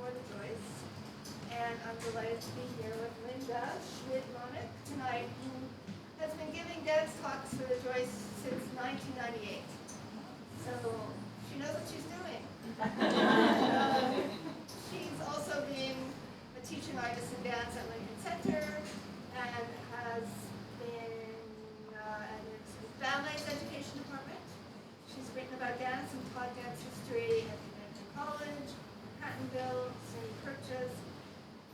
for the Joyce. And I'm delighted to be here with Linda Szmyd Monich tonight, who has been giving dance talks for the Joyce since 1998. So she knows what she's doing. She's also been a teaching artist in dance at Lincoln Center and has been at the ballet's education department. She's written about dance and taught dance history at Convention College, Hattonville, St. Purchase,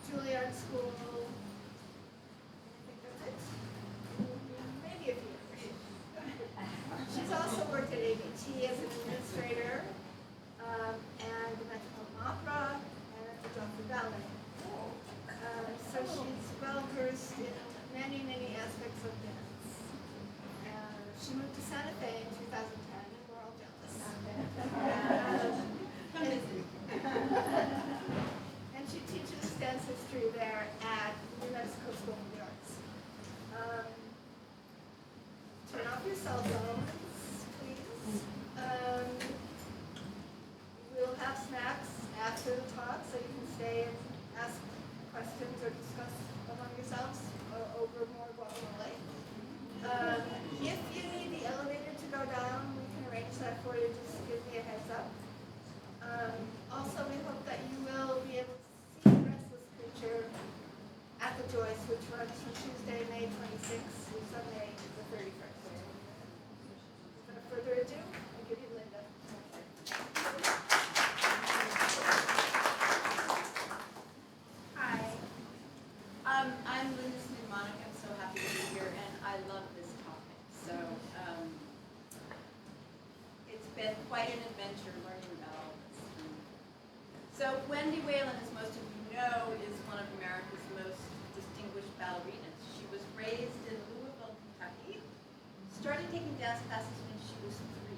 Juilliard School. I think that's it. Maybe a few. She's also worked at ABT as an administrator, and the Metropolitan Opera, and at the Joffrey Ballet. So she's well versed in many, many aspects of dance. She moved to Santa Fe in 2010, and we're all jealous. And she teaches dance history there at New Mexico School of the Arts. Turn off your cell phones, please. We'll have snacks after the talk, so you can stay and ask questions or discuss among yourselves over more guacamole. If you need the elevator to go down, we can arrange that for you. Just give me a heads up. Also, we hope that you will be able to see Restless Creature at the Joyce, which runs from Tuesday, May 26th through Sunday, the 31st. Without further ado, I'll give you Linda. Hi. I'm Linda Szmyd Monich. I'm so happy to be here, and I love this topic. So it's been quite an adventure learning about all this. So Wendy Whelan, as most of you know, is one of America's most distinguished ballerinas. She was raised in Louisville, Kentucky, started taking dance classes when she was 3.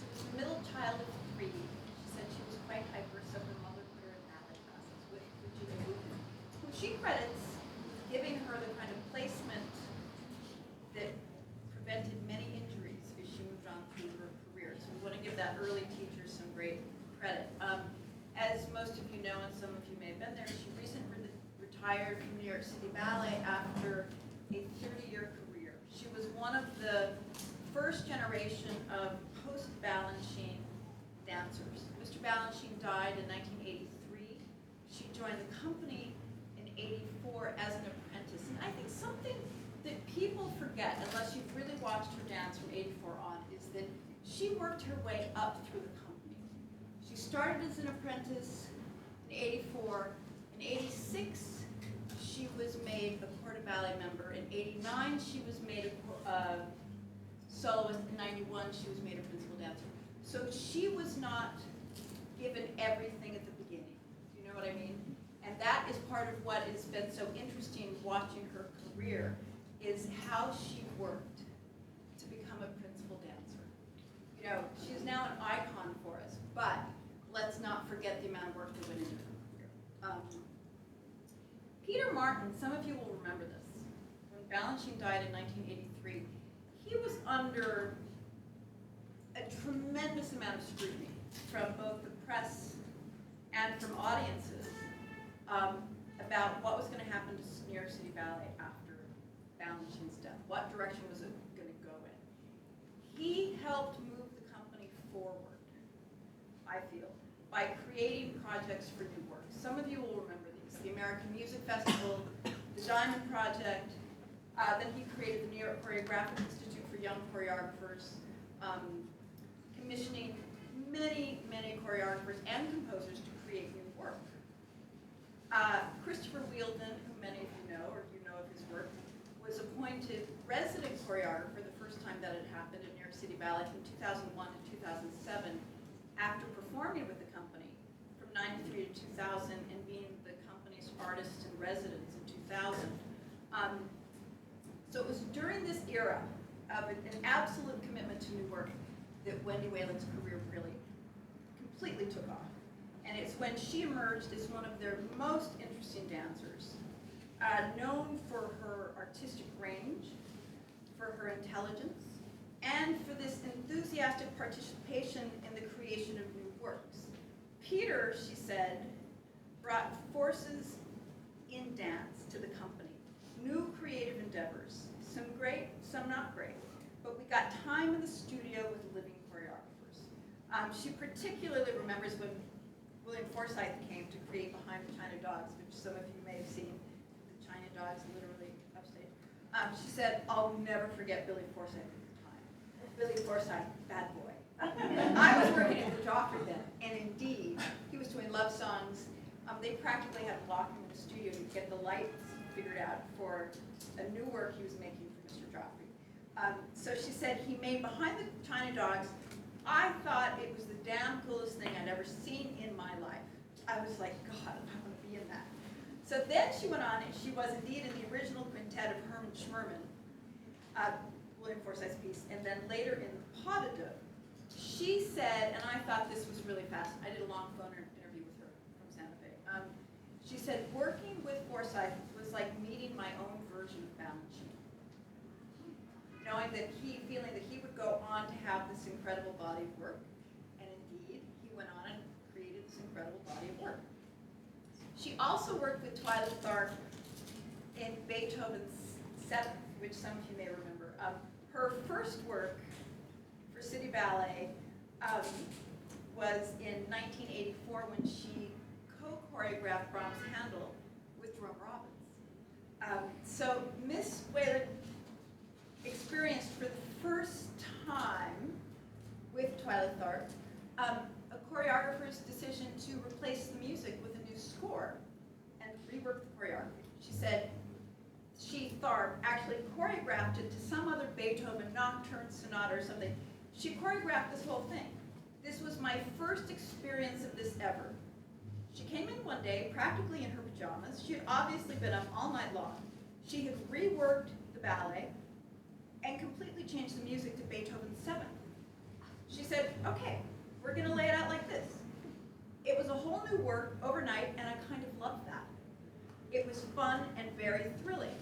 She was the middle child of 3. She said she was quite hyper, so her mother put her in ballet classes with Julie Wooten, who she credits with giving her the kind of placement that prevented many injuries as she moved on through her career. So we want to give that early teacher some great credit. As most of you know, and some of you may have been there, she recently retired from New York City Ballet after a 30-year career. She was one of the first generation of post-Balanchine dancers. Mr. Balanchine died in 1983. She joined the company in 84 as an apprentice. And I think something that people forget, unless you've really watched her dance from 84 on, is that she worked her way up through the company. She started as an apprentice in 84. In 86, she was made a Corps de Ballet member. In 89, she was made a soloist. In 91, she was made a principal dancer. So she was not given everything at the beginning. Do you know what I mean? And that is part of what has been so interesting watching her career, is how she worked to become a principal dancer. You know, she is now an icon for us, but let's not forget the amount of work that went into her career. Peter Martin, some of you will remember this. When Balanchine died in 1983, he was under a tremendous amount of scrutiny from both the press and from audiences about what was going to happen to New York City Ballet after Balanchine's death. What direction was it going to go in? He helped move the company forward, I feel, by creating projects for new work. Some of you will remember these: the American Music Festival, the Diamond Project. Then he created the New York Choreographic Institute for Young Choreographers, commissioning many, many choreographers and composers to create new work. Christopher Wheeldon, who many of you know, or you know of his work, was appointed resident choreographer the first time that it happened at New York City Ballet from 2001 to 2007, after performing with the company from 93 to 2000 and being the company's artist in residence in 2000. So it was during this era of an absolute commitment to new work that Wendy Whelan's career really completely took off. And it's when she emerged as one of their most interesting dancers, known for her artistic range, for her intelligence, and for this enthusiastic participation in the creation of new works. Peter, she said, brought forces in dance to the company, new creative endeavors, some great, some not great, but we got time in the studio with living choreographers. She particularly remembers when William Forsythe came to create Behind the China Dogs, which some of you may have seen, the China Dogs literally upstage. She said, I'll never forget Billy Forsythe at the time. Billy Forsythe, bad boy. I was working at the Joffrey then, and indeed, he was doing love songs. They practically had to lock him in the studio to get the lights figured out for a new work he was making for Mr. Joffrey. So she said, he made Behind the China Dogs. I thought it was the damn coolest thing I'd ever seen in my life. I was like, God, I want to be in that. So then she went on, and she was indeed in the original quintet of Herman Schmerman, William Forsythe's piece, and then later in the Pas de Deux. She said, and I thought this was really fascinating, I did a long phone interview with her from Santa Fe. She said, working with Forsythe was like meeting my own version of Balanchine. Knowing that feeling that he would go on to have this incredible body of work, and indeed, he went on and created this incredible body of work. She also worked with Twyla Tharp in Beethoven's Seventh, which some of you may remember. Her first work for City Ballet was in 1984 when she co-choreographed Brahms' Handel with Jerome Robbins. So Miss Whelan experienced for the first time with Twyla Tharp a choreographer's decision to replace the music with a new score and rework the choreography. She said Tharp, actually choreographed it to some other Beethoven nocturne sonata or something. She choreographed this whole thing. This was my first experience of this ever. She came in one day, practically in her pajamas. She had obviously been up all night long. She had reworked the ballet and completely changed the music to Beethoven's Seventh. She said, okay, we're gonna lay it out like this. It was a whole new work overnight, and I kind of loved that. It was fun and very thrilling.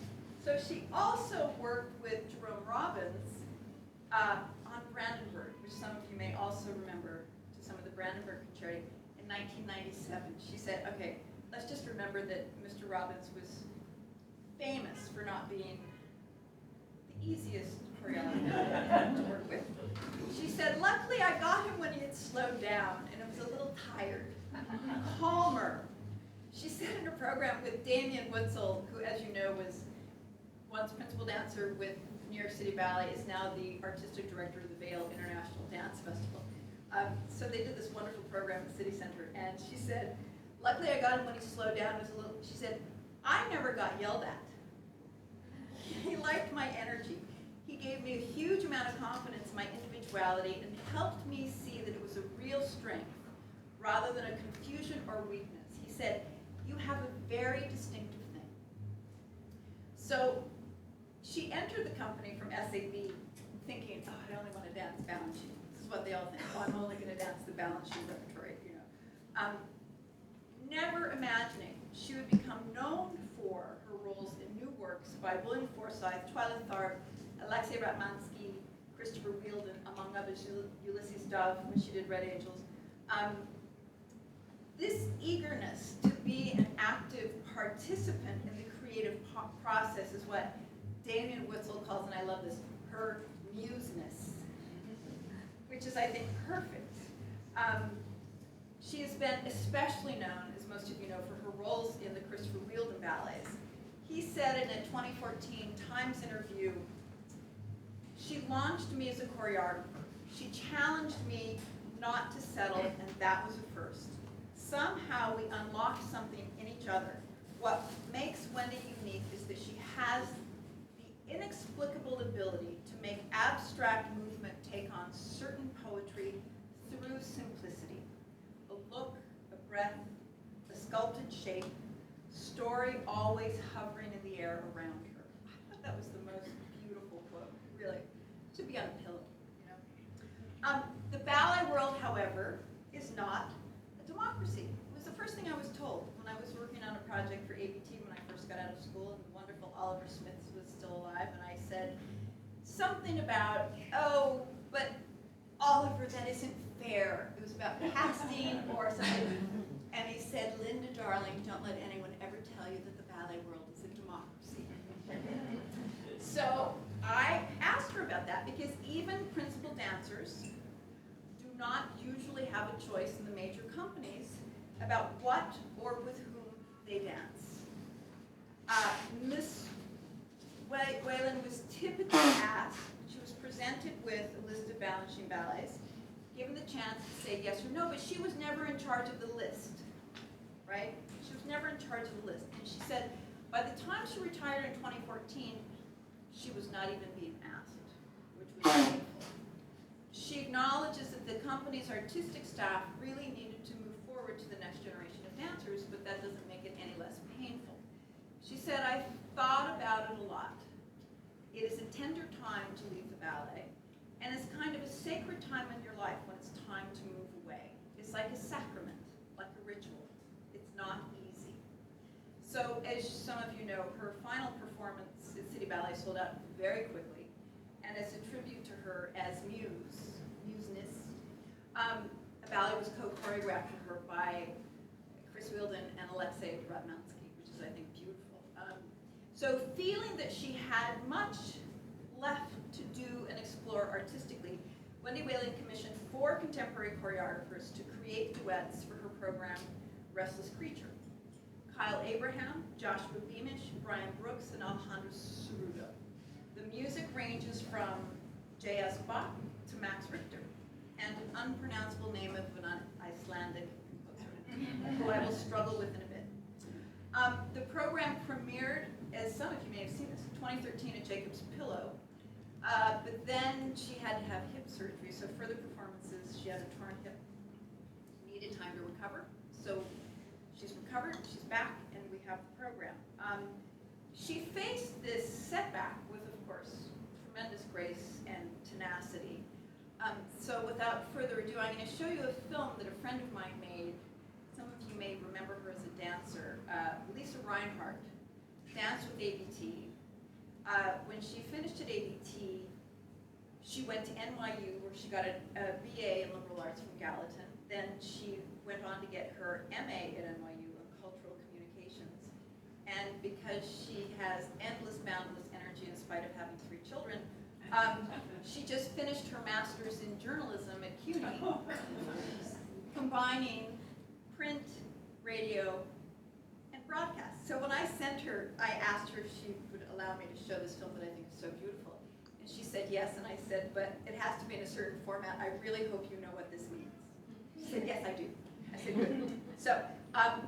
So she also worked with Jerome Robbins on Brandenburg, which some of you may also remember to some of the Brandenburg concerti in 1997. She said, okay, let's just remember that Mr. Robbins was famous for not being the easiest choreographer to work with. She said, luckily I got him when he had slowed down and it was a little tired, calmer. She said in her program with Damien Witzel, who as you know was once principal dancer with New York City Ballet, is now the artistic director of the Vail International Dance Festival. So they did this wonderful program at the City Center, and she said, luckily I got him when he slowed down. It was a little, she said, I never got yelled at. He liked my energy. He gave me a huge amount of confidence in my individuality and helped me see that it was a real strength rather than a confusion or weakness. He said, you have a very distinctive thing. So she entered the company from SAB thinking, oh, I only want to dance Balanchine. This is what they all think. Oh, I'm only going to dance the Balanchine repertoire, you know. Never imagining she would become known for her roles in new works by William Forsythe, Twyla Tharp, Alexei Ratmansky, Christopher Wheeldon, among others, Ulysses Dove, when she did Red Angels. This eagerness to be an active participant in the creative process is what Damien Witzel calls, and I love this, her museness, which is, I think, perfect. She has been especially known, as most of you know, for her roles in the Christopher Wheeldon ballets. He said in a 2014 Times interview, she launched me as a choreographer. She challenged me not to settle, and that was a first. Somehow we unlocked something in each other. What makes Wendy unique is that she has the inexplicable ability to make abstract movement take on certain poetry through simplicity. A look, a breath, a sculpted shape, story always hovering in the air around her. I thought that was the most beautiful quote, really. It should be on a pillow, you know. The ballet world, however, is not a democracy. It was the first thing I was told when I was working on a project for ABT when I first got out of school, and the wonderful Oliver Smith was still alive, and I said something about, oh, but Oliver, that isn't fair. It was about casting or something. And he said, Linda, darling, don't let anyone ever tell you that the ballet world is a democracy. So I asked her about that because even principal dancers do not usually have a choice in the major companies about what or with whom they dance. Miss Whelan was typically asked, she was presented with a list of Balanchine ballets, given the chance to say yes or no, but she was never in charge of the list, right? She was never in charge of the list. And she said, by the time she retired in 2014, she was not even being asked, which was painful. She acknowledges that the company's artistic staff really needed to move forward to the next generation of dancers, but that doesn't make it any less painful. She said, I've thought about it a lot. It is a tender time to leave the ballet, and it's kind of a sacred time in your life when it's time to move away. It's like a sacrament, like a ritual. It's not easy. So, as some of you know, her final performance at City Ballet sold out very quickly, and as a tribute to her as museness, a ballet was co-choreographed for her by Chris Wheeldon and Alexei Ratmansky, which is, I think, beautiful. So feeling that she had much left to do and explore artistically, Wendy Whelan commissioned 4 contemporary choreographers to create duets for her program, Restless Creature. Kyle Abraham, Joshua Beamish, Brian Brooks, and Alejandro Cerrudo. The music ranges from J.S. Bach to Max Richter, and an unpronounceable name of an Icelandic composer, who I will struggle with in a bit. The program premiered, as some of you may have seen this, in 2013 at Jacob's Pillow, but then she had to have hip surgery, so for the performances, she had a torn hip, needed time to recover. So she's recovered, she's back, and we have the program. She faced this setback with, of course, tremendous grace and tenacity. So without further ado, I'm going to show you a film that a friend of mine made. Some of you may remember her as a dancer. Lisa Reinhardt danced with ABT. When she finished at ABT, she went to NYU, where she got a BA in liberal arts from Gallatin. Then she went on to get her MA at NYU in cultural communications. And because she has endless, boundless energy in spite of having 3 children, she just finished her master's in journalism at CUNY, combining print, radio, and broadcast. So when I sent her, I asked her if she would allow me to show this film that I think is so beautiful. And she said yes, and I said, but it has to be in a certain format. I really hope you know what this means. She said, yes, I do. I said, good. So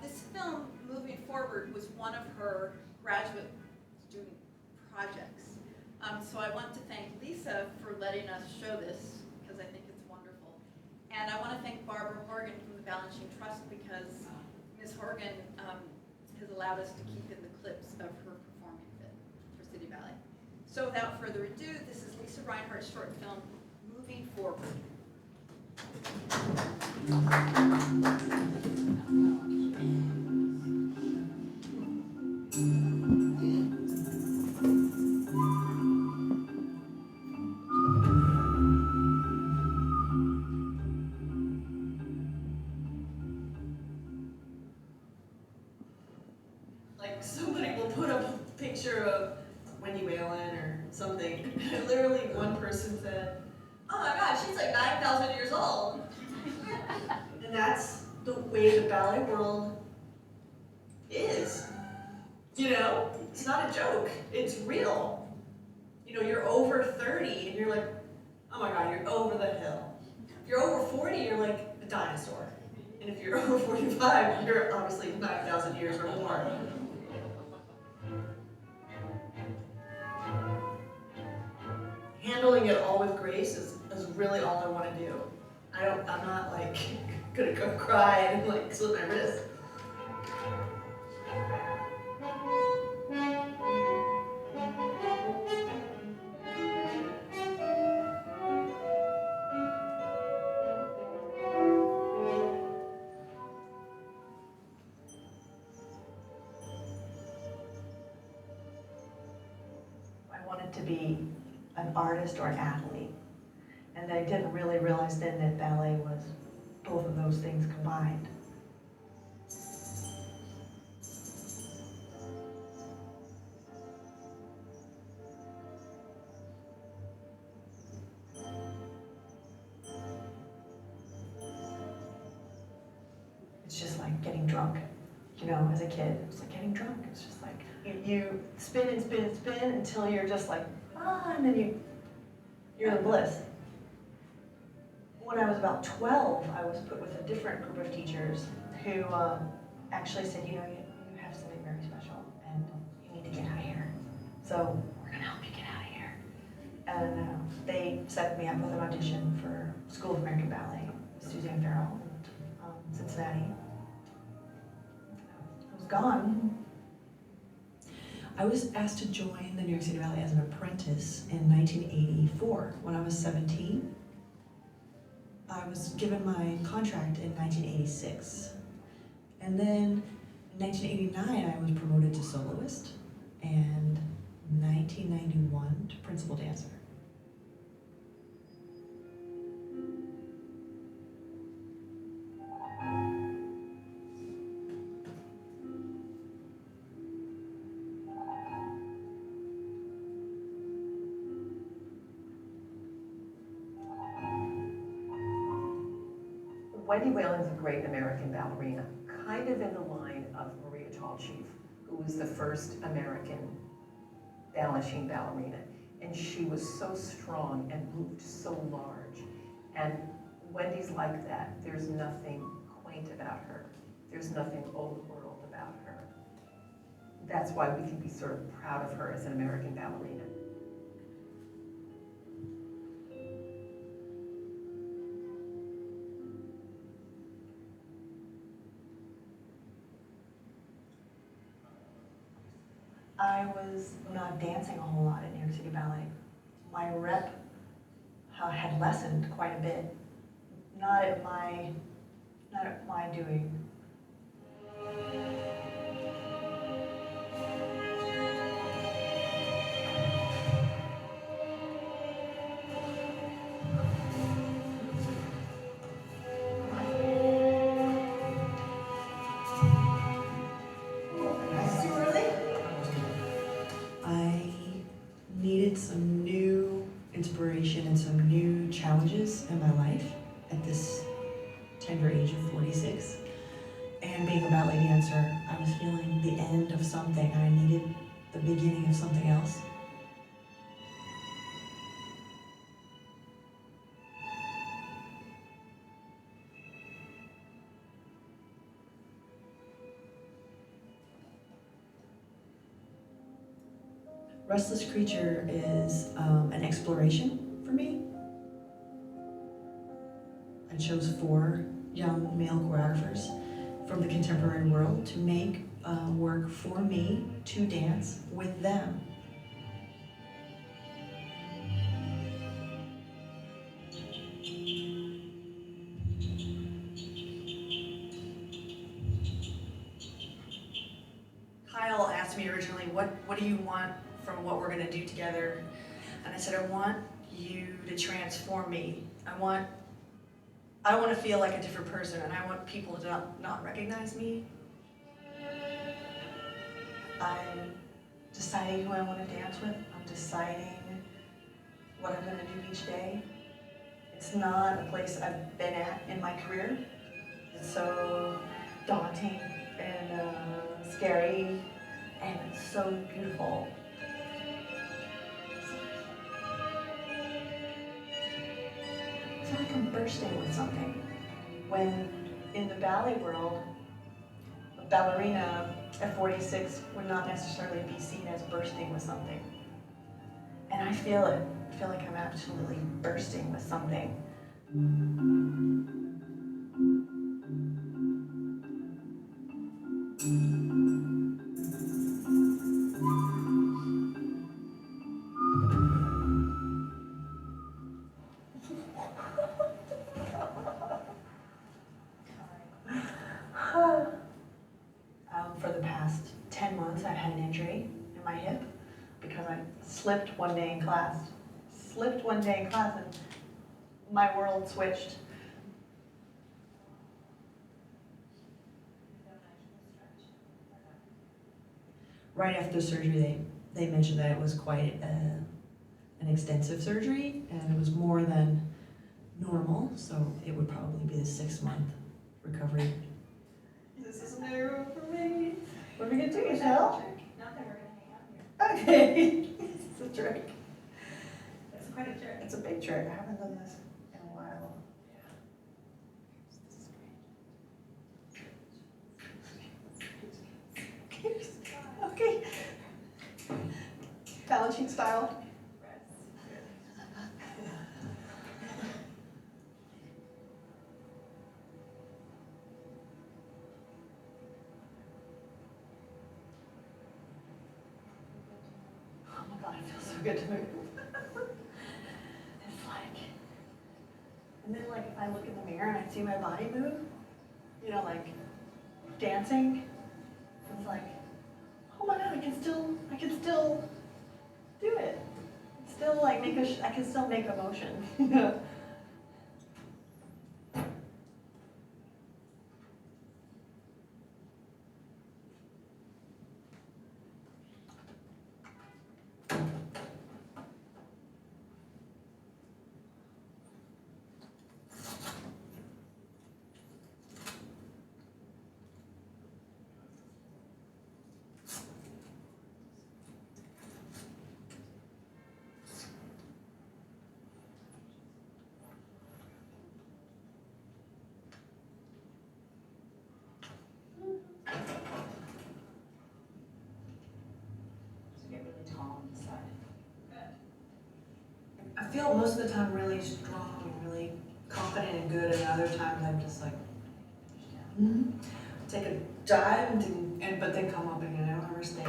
this film, moving forward, was one of her graduate student projects. So I want to thank Lisa for letting us show this, because I think it's wonderful. And I want to thank Barbara Horgan from the Balanchine Trust, because Ms. Horgan has allowed us to keep in the clips of her performing fit for City Ballet. So without further ado, this is Lisa Reinhardt's short film, Moving Forward. Like, somebody will put up a picture of Wendy Whelan or something, and literally one person said, oh my god, she's like 9,000 years old. And that's the way the ballet world is. You know, it's not a joke, it's real. You know, you're over 30 and you're like, oh my god, you're over the hill. If you're over 40, you're like a dinosaur. And if you're over 45, you're obviously 9,000 years or more. Handling it all with grace is really all I want to do. I'm not like gonna go cry and like slit my wrist. I wanted to be an artist or an athlete. And I didn't really realize then that ballet was both of those things combined. it's just like getting drunk. You know, as a kid, it was like getting drunk. It's just like, you spin and spin and spin until you're just like, and then you're in bliss. When I was about 12, I was put with a different group of teachers who actually said, you know, you have something very special and you need to get out of here. So we're gonna help you get out of here. And they set me up with an audition for School of American Ballet, Suzanne Farrell in Cincinnati. I was gone. I was asked to join the New York City Ballet as an apprentice in 1984. When I was 17, I was given my contract in 1986. And then in 1989, I was promoted to soloist, and 1991 to principal dancer. Wendy Whelan is a great American ballerina, kind of in the line of Maria Tallchief, who was the first American ballet ballerina. And she was so strong and moved so large. And Wendy's like that. There's nothing quaint about her. There's nothing old world about her. That's why we can be sort of proud of her as an American ballerina. I was not dancing a whole lot at New York City Ballet. My rep had lessened quite a bit. Not at my doing. Some new inspiration and some new challenges in my life at this tender age of 46. And being a ballet dancer, I was feeling the end of something. I needed the beginning of something else. Restless Creature is an exploration for me. I chose 4 young male choreographers from the contemporary world to make work for me to dance with them. Kyle asked me originally, what do you want from what we're gonna do together? And I said, I want you to transform me. I want to feel like a different person, and I want people to not recognize me. I'm deciding who I want to dance with. I'm deciding what I'm gonna do each day. It's not a place I've been at in my career. It's so daunting and scary, and it's so beautiful. I feel like I'm bursting with something. When in the ballet world, a ballerina at 46 would not necessarily be seen as bursting with something. And I feel it. I feel like I'm absolutely bursting with something. For the past 10 months, I've had an injury in my hip because I slipped one day in class. And my world switched. Right after surgery, they mentioned that it was quite an extensive surgery, and it was more than normal, so it would probably be a 6-month recovery This is new for me. What are we gonna do, Michelle? Nothing, we're gonna hang out here. Okay. It's a trick. It's quite a trick. It's a big trick. I haven't done this in a while. Okay. Balance sheet style. Oh my God, it feels so good to move. It's like, and then like if I look in the mirror and I see my body move, you know, like dancing, it's like, oh my God, I can still do it. Still like I can still make a motion. Get really tall on the side. I feel most of the time really strong and really confident and good, and other times I'm just like, take a dive and but then come up again. I don't ever stay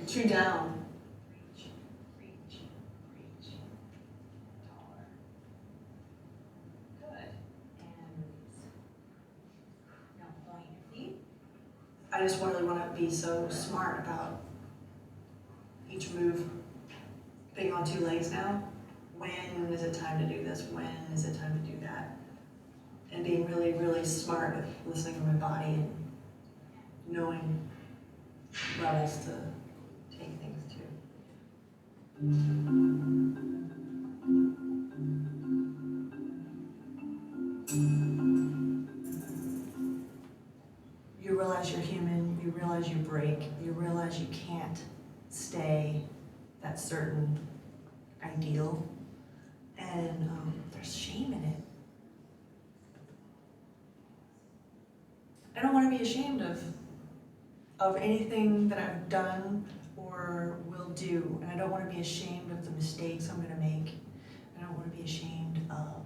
too down. Reach, reach, reach. Taller. Good. And release. Now point your feet. I just really want to be so smart about each move. Being on two legs now. When is it time to do this? When is it time to do that? And being really, really smart with listening to my body and knowing levels to take things to. You realize you're human, you realize you break, you realize you can't stay that certain ideal, and there's shame in it. I don't want to be ashamed of anything that I've done or will do, and I don't want to be ashamed of the mistakes I'm going to make. I don't want to be ashamed of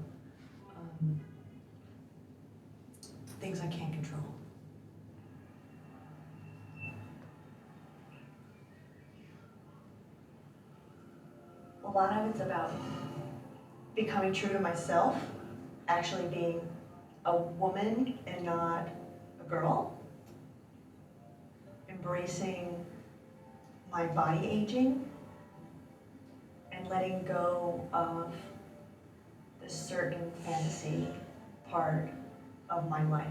things I can't control. A lot of it's about becoming true to myself, actually being a woman and not a girl, embracing my body aging, and letting go of this certain fantasy part of my life.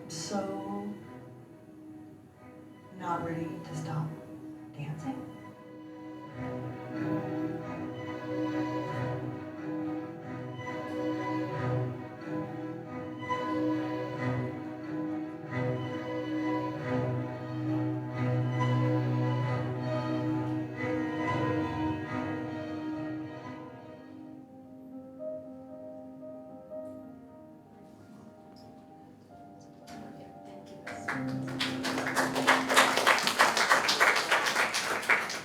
So not ready to stop dancing.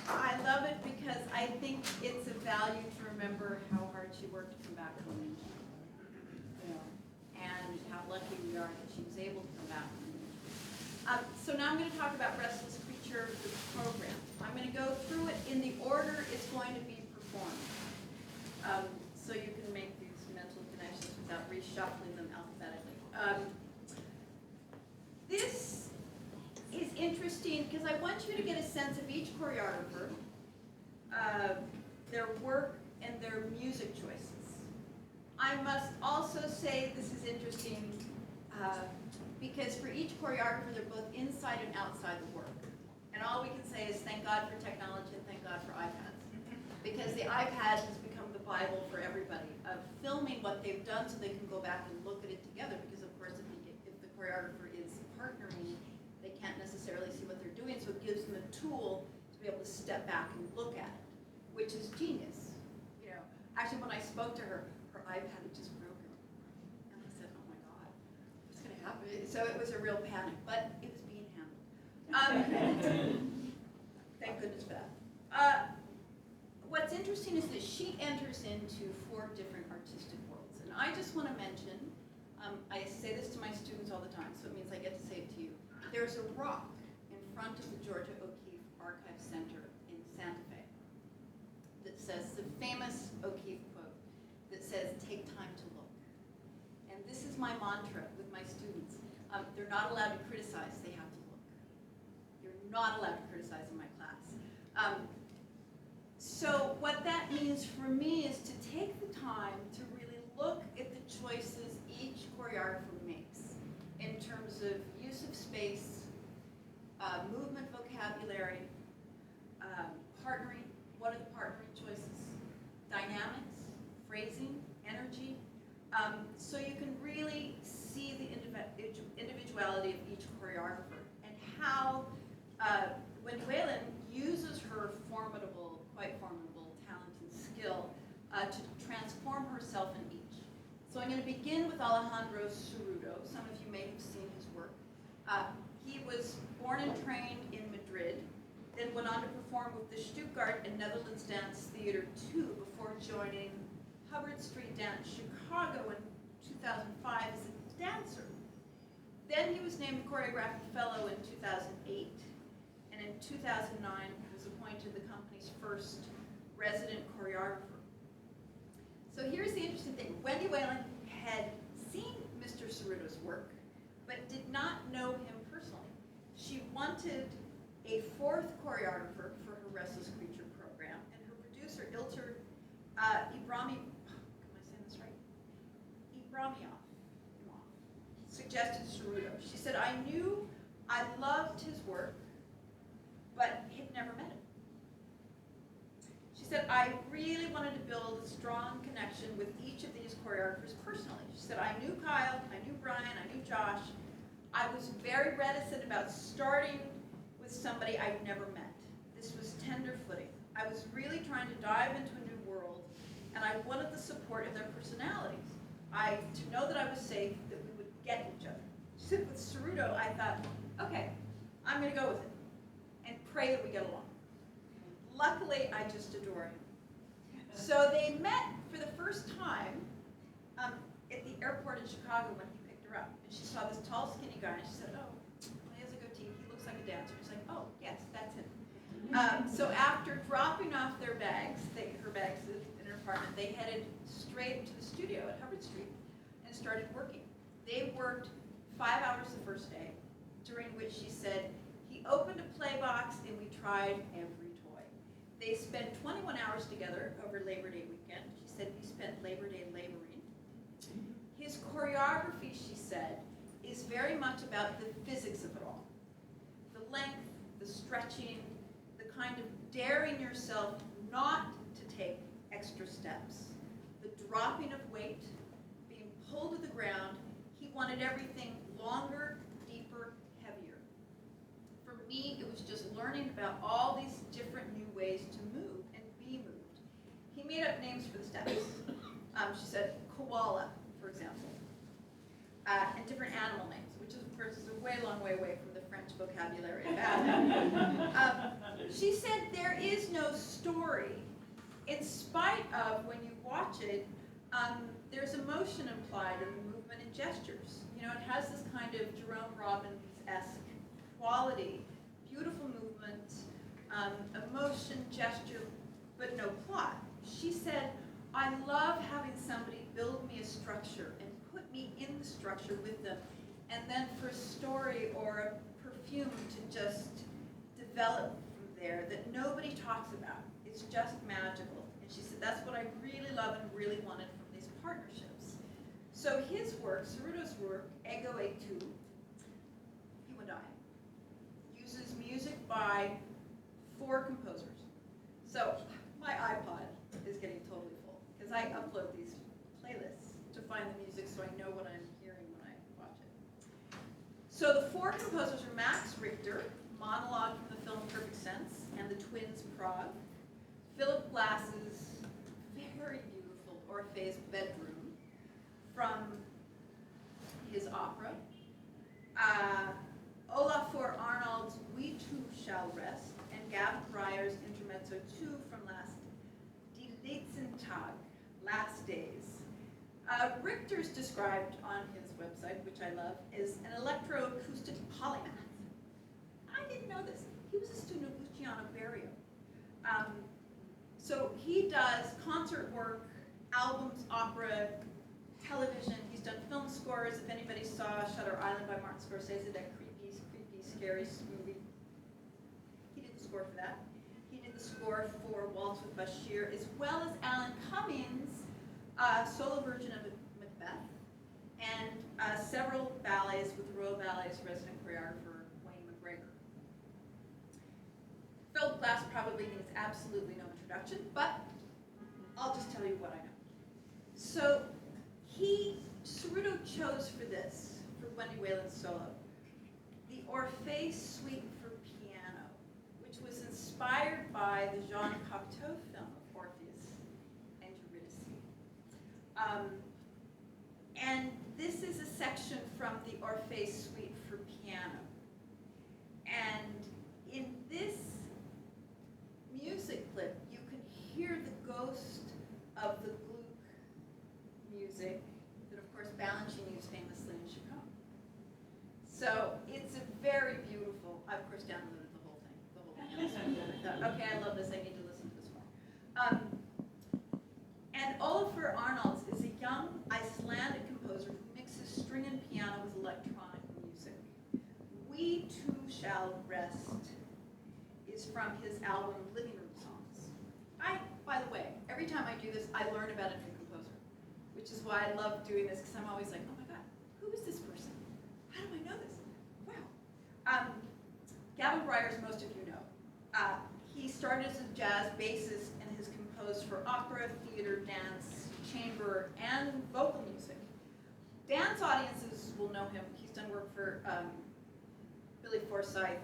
I love it because I think it's a value to remember how hard she worked to come back home. You know, and how lucky we are that she was able to come back home. So now I'm going to talk about Restless Creature, the program. I'm going to go through it in the order it's going to be performed. So you can make these mental connections without reshuffling them alphabetically. This is interesting because I want you to get a sense of each choreographer, their work and their music choices. I must also say this is interesting because for each choreographer, they're both inside and outside the work. And all we can say is thank God for technology and thank God for iPads. Because the iPad has become the Bible for everybody of filming what they've done so they can go back and look at it together. Because of course, if the choreographer is partnering, they can't necessarily see what they're doing. So it gives them a tool to be able to step back and look at it, which is genius. You know, actually, when I spoke to her, her iPad had just broken, and I said, "Oh my God, what's going to happen?" So it was a real panic, but it was being handled. Thank goodness for that. What's interesting is that she enters into 4 different artistic worlds. And I just want to mention, I say this to my students all the time, so it means I get to say it to you. There's a rock in front of the Georgia O'Keeffe Archive Center in Santa Fe that says the famous O'Keeffe quote that says, "Take time to look." And this is my mantra with my students. They're not allowed to criticize, they have to look. You're not allowed to criticize in my class. So what that means for me is to take the time to really look at the choices each choreographer makes in terms of use of space, movement vocabulary, partnering, what are the partnering choices, dynamics, phrasing, energy, so you can really see the individuality of each choreographer and how Wendy Whelan uses her quite formidable talent and skill to transform herself in each. So I'm going to begin with Alejandro Cerrudo. Some of you may have seen his work. He was born and trained in Madrid, then went on to perform with the Stuttgart and Netherlands Dance Theater 2 before joining Hubbard Street Dance Chicago in 2005 as a dancer. Then he was named Choreographic Fellow in 2008, and in 2009 was appointed the company's first resident choreographer. So here's the interesting thing. Wendy Whelan had seen Mr. Cerrudo's work, but did not know him personally. She wanted a 4th choreographer for her Restless Creature program, and her producer, Ilter Ibrahimov, suggested Cerrudo. She said, I loved his work, but had never met him. She said, I really wanted to build a strong connection with each of these choreographers personally. She said, I knew Kyle, I knew Brian, I knew Josh. I was very reticent about starting with somebody I'd never met. This was tender footing. I was really trying to dive into a new world, and I wanted the support of their personalities. To know that I was safe, that we would get each other. She said, with Cerrudo, I thought, okay, I'm going to go with it and pray that we get along. Luckily, I just adore him. So they met for the first time at the airport in Chicago when he picked her up. And she saw this tall, skinny guy, and she said, oh, well, he has a goatee, he looks like a dancer. She's like, oh, yes, that's him. So after dropping off their bags, her bags in her apartment, they headed straight to the studio at Hubbard Street and started working. They worked 5 hours the first day, during which she said, he opened a play box and we tried every toy. They spent 21 hours together over Labor Day weekend. She said we spent Labor Day laboring. His choreography, she said, is very much about the physics of it all. The length, the stretching, the kind of daring yourself not to take extra steps, the dropping of weight, being pulled to the ground. He wanted everything longer, deeper, heavier. For me, it was just learning about all these different new ways to move and be moved. He made up names for the steps. She said koala, for example, and different animal names, which of course is a way long way away from the French vocabulary of Adam. She said there is no story, in spite of, when you watch it, there's emotion implied in the movement and gestures. You know, it has this kind of Jerome Robbins-esque quality, beautiful movement, emotion, gesture, but no plot. She said, I love having somebody build me a structure and put me in the structure with them, and then for a story or a perfume to just develop from there that nobody talks about. It's just magical. And she said, that's what I really love and really wanted from these partnerships. So his work, Cerrudo's work, Ego e tu, You and I, uses music by 4 composers. So my iPod is getting totally full because I upload these playlists to find the music so I know what I'm hearing when I watch it. So the 4 composers are Max Richter, monologue from the film Perfect Sense, and the Twins Prague, Philip Glass's very beautiful Orpheus Bedroom from his opera, Olafur Arnold's We Too Shall Rest, and Gavin Breyer's Intermezzo 2 from Die letzten Tag, Last Days. Richter's described on his website, which I love, is an electroacoustic polymath. I didn't know this. He was a student of Luciano Berio. So he does concert work, albums, opera, television. He's done film scores. If anybody saw Shutter Island by Martin Scorsese, that creepy, scary movie, he did the score for that. He did the score for Waltz with Bashir, as well as Alan Cummings' solo version of Macbeth, and several ballets with the Royal Ballet's resident choreographer, Wayne McGregor. Philip Glass probably needs absolutely no introduction, but I'll just tell you what I know. So Cerrudo chose for this, for Wendy Whelan's solo, the Orpheus Suite for piano, which was inspired by the Jean Cocteau film of Orpheus and Eurydice. And this is a section from the Orpheus Suite for piano. And in this music clip, you can hear the ghost of the Gluck music that, of course, Balanchine used famously in Chicago. So it's a very beautiful, I, of course, downloaded the whole thing. I thought, okay, I love this, I need to listen to this more. And Olafur Arnalds is a young Icelandic composer who mixes string and piano with electronic music. We Too Shall Rest is from his album Living Room Songs. By the way, every time I do this, I learn about a new composer, which is why I love doing this, because I'm always like, oh my God, who is this person? How do I know this? Wow. Gavin Breyer's, most of you know. He started as a jazz bassist and has composed for opera, theater, dance, chamber, and vocal music. Dance audiences will know him. He's done work for Billy Forsythe,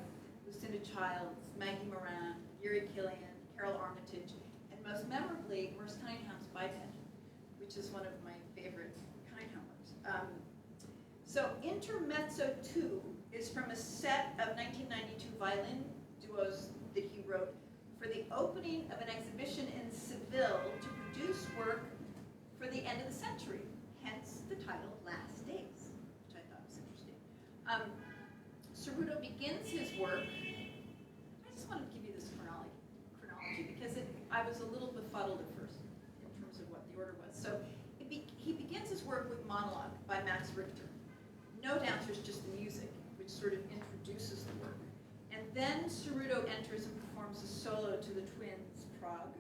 Lucinda Childs, Maggie Moran, Yuri Killian, Carol Armitage, and most memorably, Merce Cunningham's Biped, which is one of my favorite Cunningham works. So Intermezzo 2 is from a set of 1992 violin duos that he wrote for the opening of an exhibition in Seville to produce work for the end of the century, hence the title Last Days, which I thought was interesting. Cerrudo begins his work. I just wanted to give you this chronology because I was a little befuddled at first in terms of what the order was. So he begins his work with Monologue by Max Richter. No dancers, just the music, which sort of introduces the work. And then Cerrudo enters and performs a solo to the Twins Prague.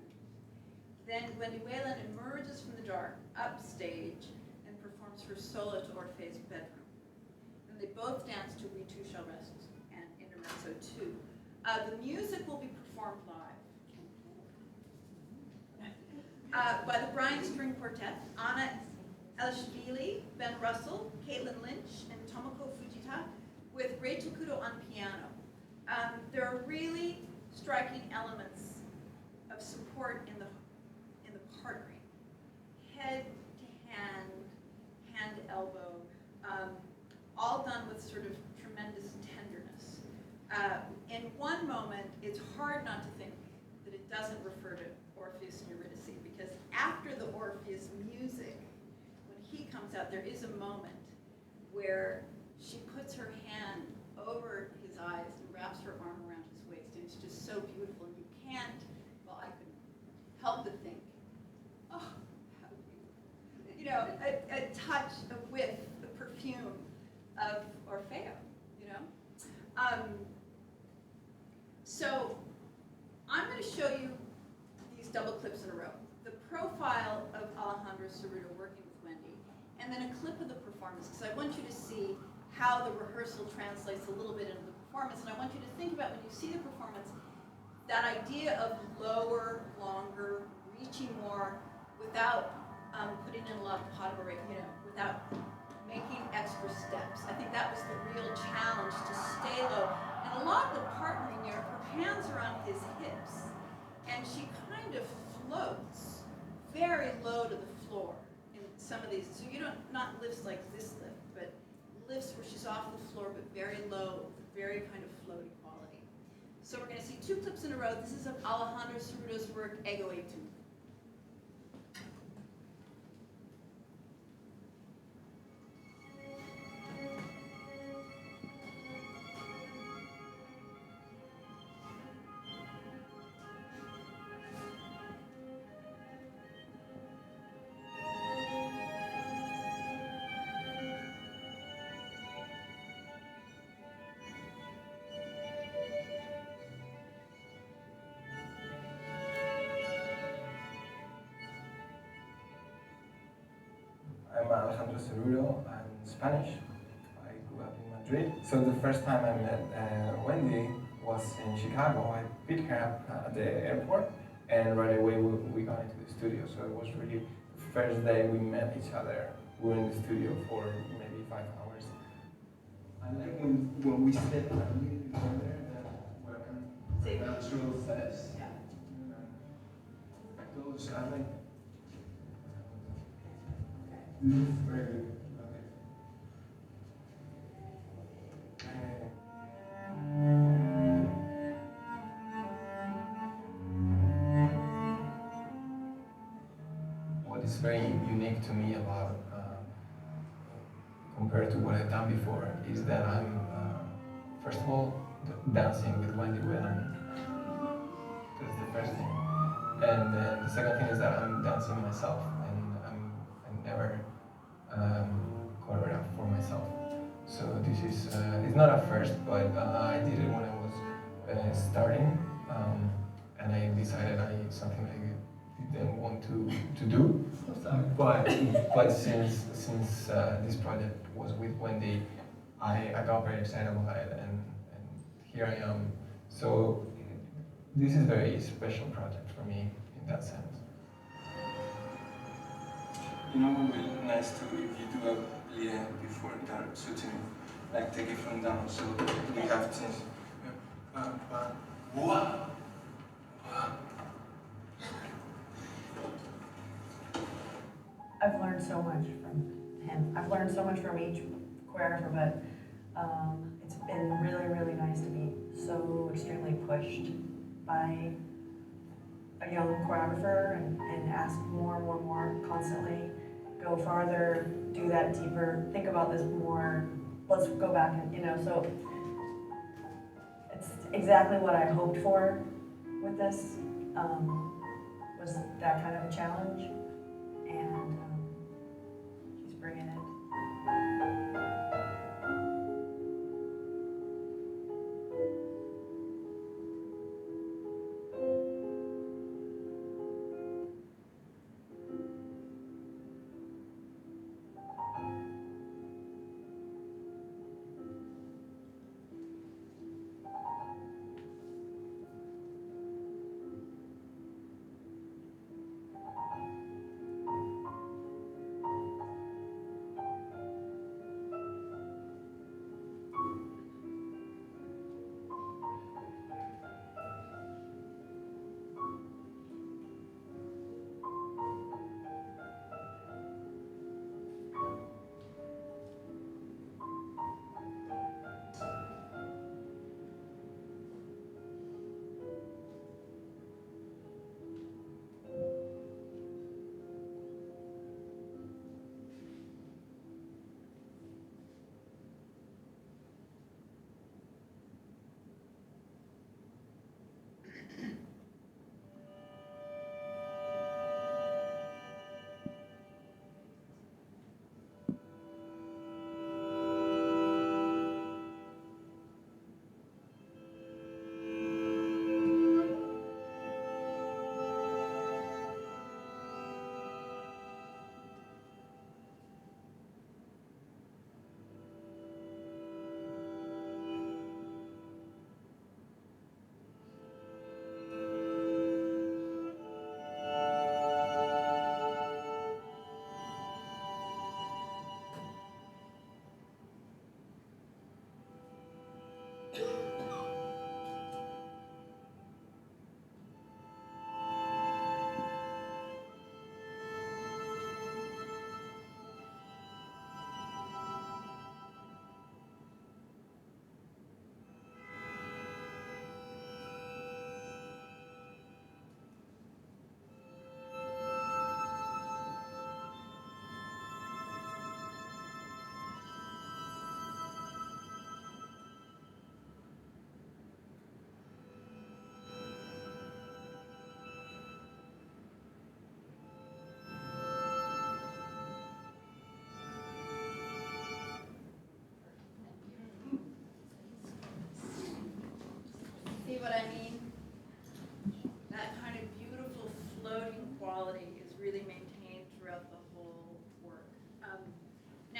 Then Wendy Whelan emerges from the dark, upstage, and performs her solo to Orpheus' Bedroom. And they both dance to We Too Shall Rest and Intermezzo 2. The music will be performed live by the Bryan String Quartet, Anna Elishvili, Ben Russell, Caitlin Lynch, and Tomoko Fujita, with Rachel Kudo on piano. There are really striking elements of support in the partnering. Head to hand, hand to elbow, all done with sort of tremendous tenderness. In one moment, it's hard not to think that it doesn't refer to Orpheus and Eurydice, because after the Orpheus music, when he comes out, there is a moment where she puts her hand over his eyes and wraps her arm around his waist, and it's just so beautiful, and you can't, well, I couldn't help but think, oh, how beautiful. You know, a touch, a whiff, the perfume of Orfeo, you know? So I'm going to show you these double clips in a row. The profile of Alejandro Cerrudo working with Wendy, and then a clip of the performance, because I want you to see how the rehearsal translates a little bit into the performance, and I want you to think about when you see the performance, that idea of lower, longer, reaching more, without putting in a lot of pot of, without making extra steps. I think that was the real challenge, to stay low. And a lot of the partnering there, her hands are on his hips, and she kind of floats very low to the floor in some of these. So you don't, not lifts like this lift, but lifts where she's off the floor, but very low, very kind of floaty quality. So we're going to see 2 clips in a row. This is of Alejandro Cerrudo's work, Ego et tu. I'm Alejandro Cerrudo. I'm Spanish. I grew up in Madrid. So the first time I met Wendy was in Chicago. I picked her up at the airport, and right away we got into the studio. So it was really the first day we met each other. We were in the studio for maybe 5 hours. I like when we sit and meet together, we're natural steps. Yeah. Those I like. Very good. Okay. What is very unique to me about, compared to what I've done before, is that I'm, first of all, dancing with Wendy Whelan. That's the first thing. And then the second thing is that I'm dancing myself, and I never choreograph for myself. So this is, it's not a first, but I did it when I was starting, and I decided something I didn't want to do. But since this project was with Wendy, I got very excited about it, and here I am. So this is a very special project for me in that sense. You know, it would be nice to, if you do a plie before that shooting, like take it from down, so we have things. I've learned so much from him. I've learned so much from each choreographer, but it's been really, really nice to be so extremely pushed by a young choreographer and ask more constantly. Go farther, do that deeper, think about this more, let's go back and, so it's exactly what I hoped for with this, was that kind of a challenge, and she's bringing it.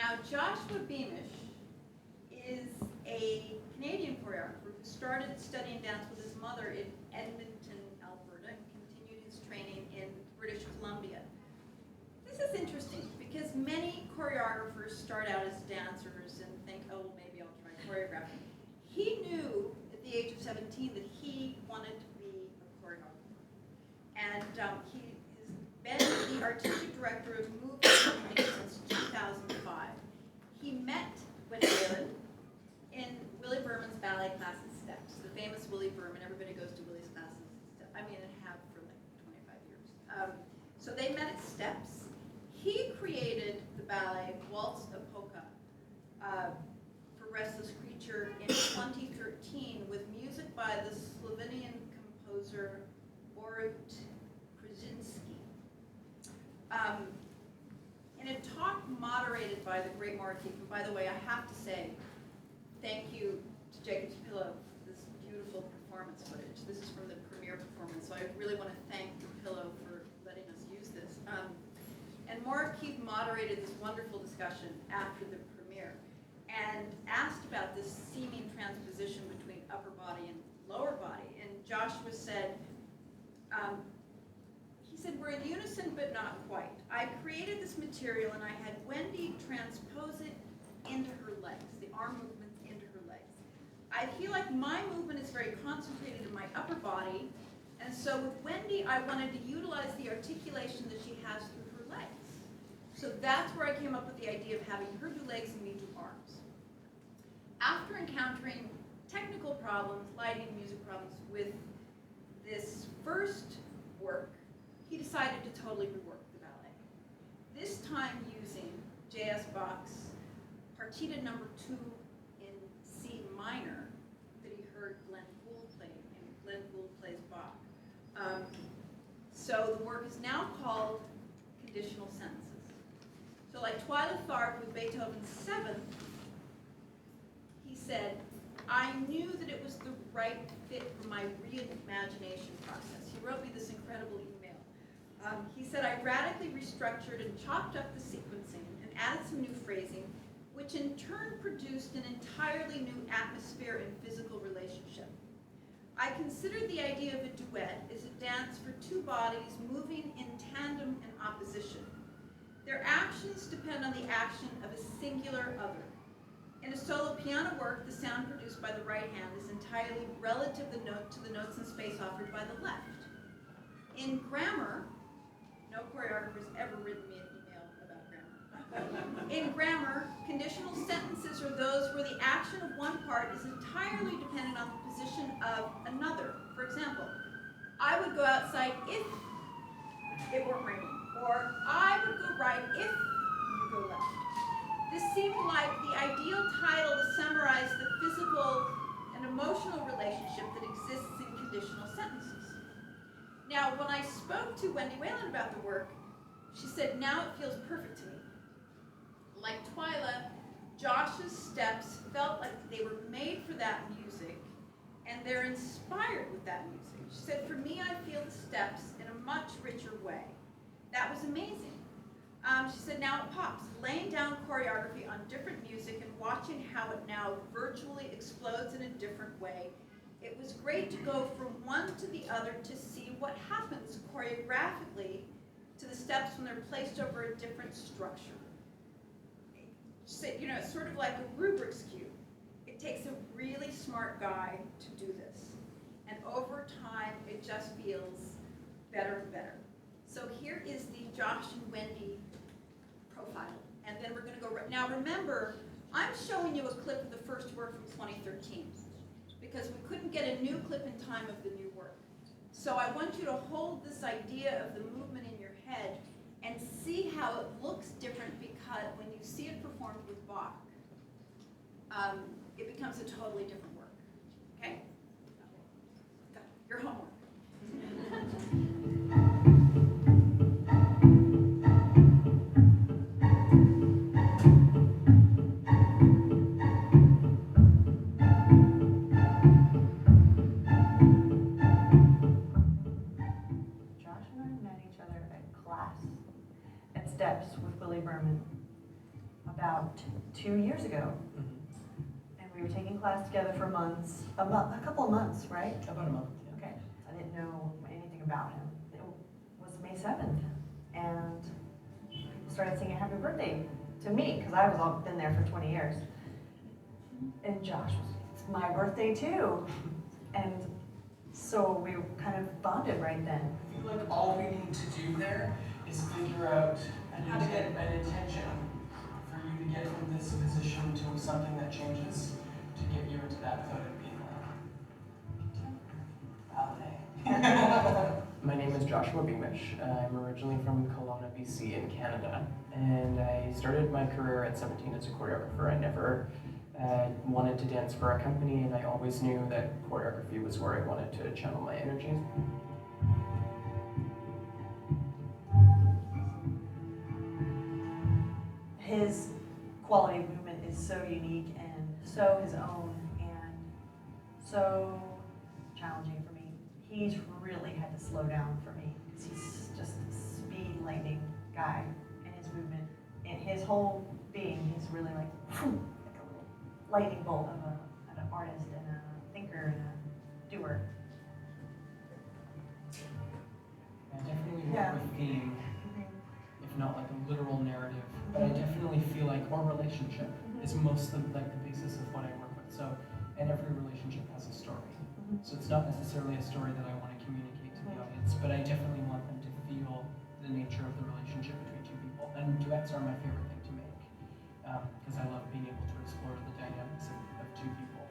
Now, Joshua Beamish is a Canadian choreographer who started studying dance with his mother in Edmonton, Alberta, and continued his training in British Columbia. This is interesting because many choreographers start out as dancers and think, oh, well, maybe I'll try choreographing. He knew at the age of 17 that he wanted to be a choreographer. And he has been the artistic director of Movement Company since 2005. He met Wendy Whelan in Willie Berman's ballet classes Steps. The famous Willie Berman, everybody goes to Willie's classes. I mean, and have for like 25 years. So they met at Steps. He created the ballet Waltz of Polka for Restless Creature in 2013 with music by the Slovenian composer Borut Krzyzewski. In a talk moderated by the great Marty, and by the way, I have to say thank you to Jacob's Pillow for this beautiful performance footage. This is from the premiere performance, so I really want to thank the Pillow for letting us use this. And Maura Keith moderated this wonderful discussion after the premiere and asked about this seeming transposition between upper body and lower body. And Joshua said, we're in unison but not quite. I created this material and I had Wendy transpose it into her legs, the arm movements into her legs. I feel like my movement is very concentrated in my upper body, and so with Wendy I wanted to utilize the articulation that she has through her legs. So that's where I came up with the idea of having her do legs and me do arms. After encountering technical problems, lighting, music problems with this first work, he decided to totally rework the ballet. This time using J.S. Bach's Partita No. 2 in C minor that he heard Glenn Gould play, and Glenn Gould plays Bach. So the work is now called Conditional Sentences. So like Twyla Tharp with Beethoven's Seventh, he said, I knew that it was the right fit for my reimagination process. He wrote me this incredible email. He said, I radically restructured and chopped up the sequencing and added some new phrasing, which in turn produced an entirely new atmosphere and physical relationship. I considered the idea of a duet as a dance for two bodies moving in tandem and opposition. Their actions depend on the action of a singular other. In a solo piano work, the sound produced by the right hand is entirely relative to the notes in space offered by the left. In grammar, no choreographer has ever written me an email about grammar. In grammar, conditional sentences are those where the action of one part is entirely dependent on the position of another. For example, I would go outside if it weren't raining, or I would go right if you go left. This seemed like the ideal title to summarize the physical and emotional relationship that exists in conditional sentences. Now, when I spoke to Wendy Whelan about the work, she said, now it feels perfect to me. Like Twyla, Josh's steps felt like they were made for that music, and they're inspired with that music. She said, for me, I feel the steps in a much richer way. That was amazing. She said, now it pops. Laying down choreography on different music and watching how it now virtually explodes in a different way. It was great to go from one to the other to see what happens choreographically to the steps when they're placed over a different structure. She said, you know, it's sort of like a Rubik's Cube. It takes a really smart guy to do this. And over time, it just feels better and better. So here is the Josh and Wendy profile. And then we're going to go, now remember, I'm showing you a clip of the first work from 2013 because we couldn't get a new clip in time of the new work. So I want you to hold this idea of the movement in your head and see how it looks different because when you see it performed with Bach, it becomes a totally different work. Okay? Your homework. Josh and I met each other at class at Steps with Willie Berman. about 2 years ago. And we were taking class together for months, a couple of months, right? About a month, yeah. Okay, I didn't know anything about him. It was May 7th, and people started singing happy birthday to me, because I was all been there for 20 years. And Josh was, it's my birthday too. And so we kind of bonded right then. I think like all we need to do there is figure out an intention for you to get from this position to something that changes, to get you into that without it being like ballet. My name is Joshua Beamish. I'm originally from Kelowna, BC in Canada, and I started my career at 17 as a choreographer. I never wanted to dance for a company, and I always knew that choreography was where I wanted to channel my energy. His quality of movement is so unique and so his own and so challenging for me. He's really had to slow down for me because he's just a speed lightning guy in his movement. And his whole being, he's really like a little lightning bolt of an artist and a thinker and a doer. I definitely work Yeah. with theme, if not like a literal narrative, but I definitely feel like our relationship is most of like the basis of what I work with. So, and every relationship has a story. So it's not necessarily a story that I want to communicate to the audience, but I definitely want them to feel the nature of the relationship between two people. And duets are my favorite thing to make, because I love being able to explore the dynamics of two people.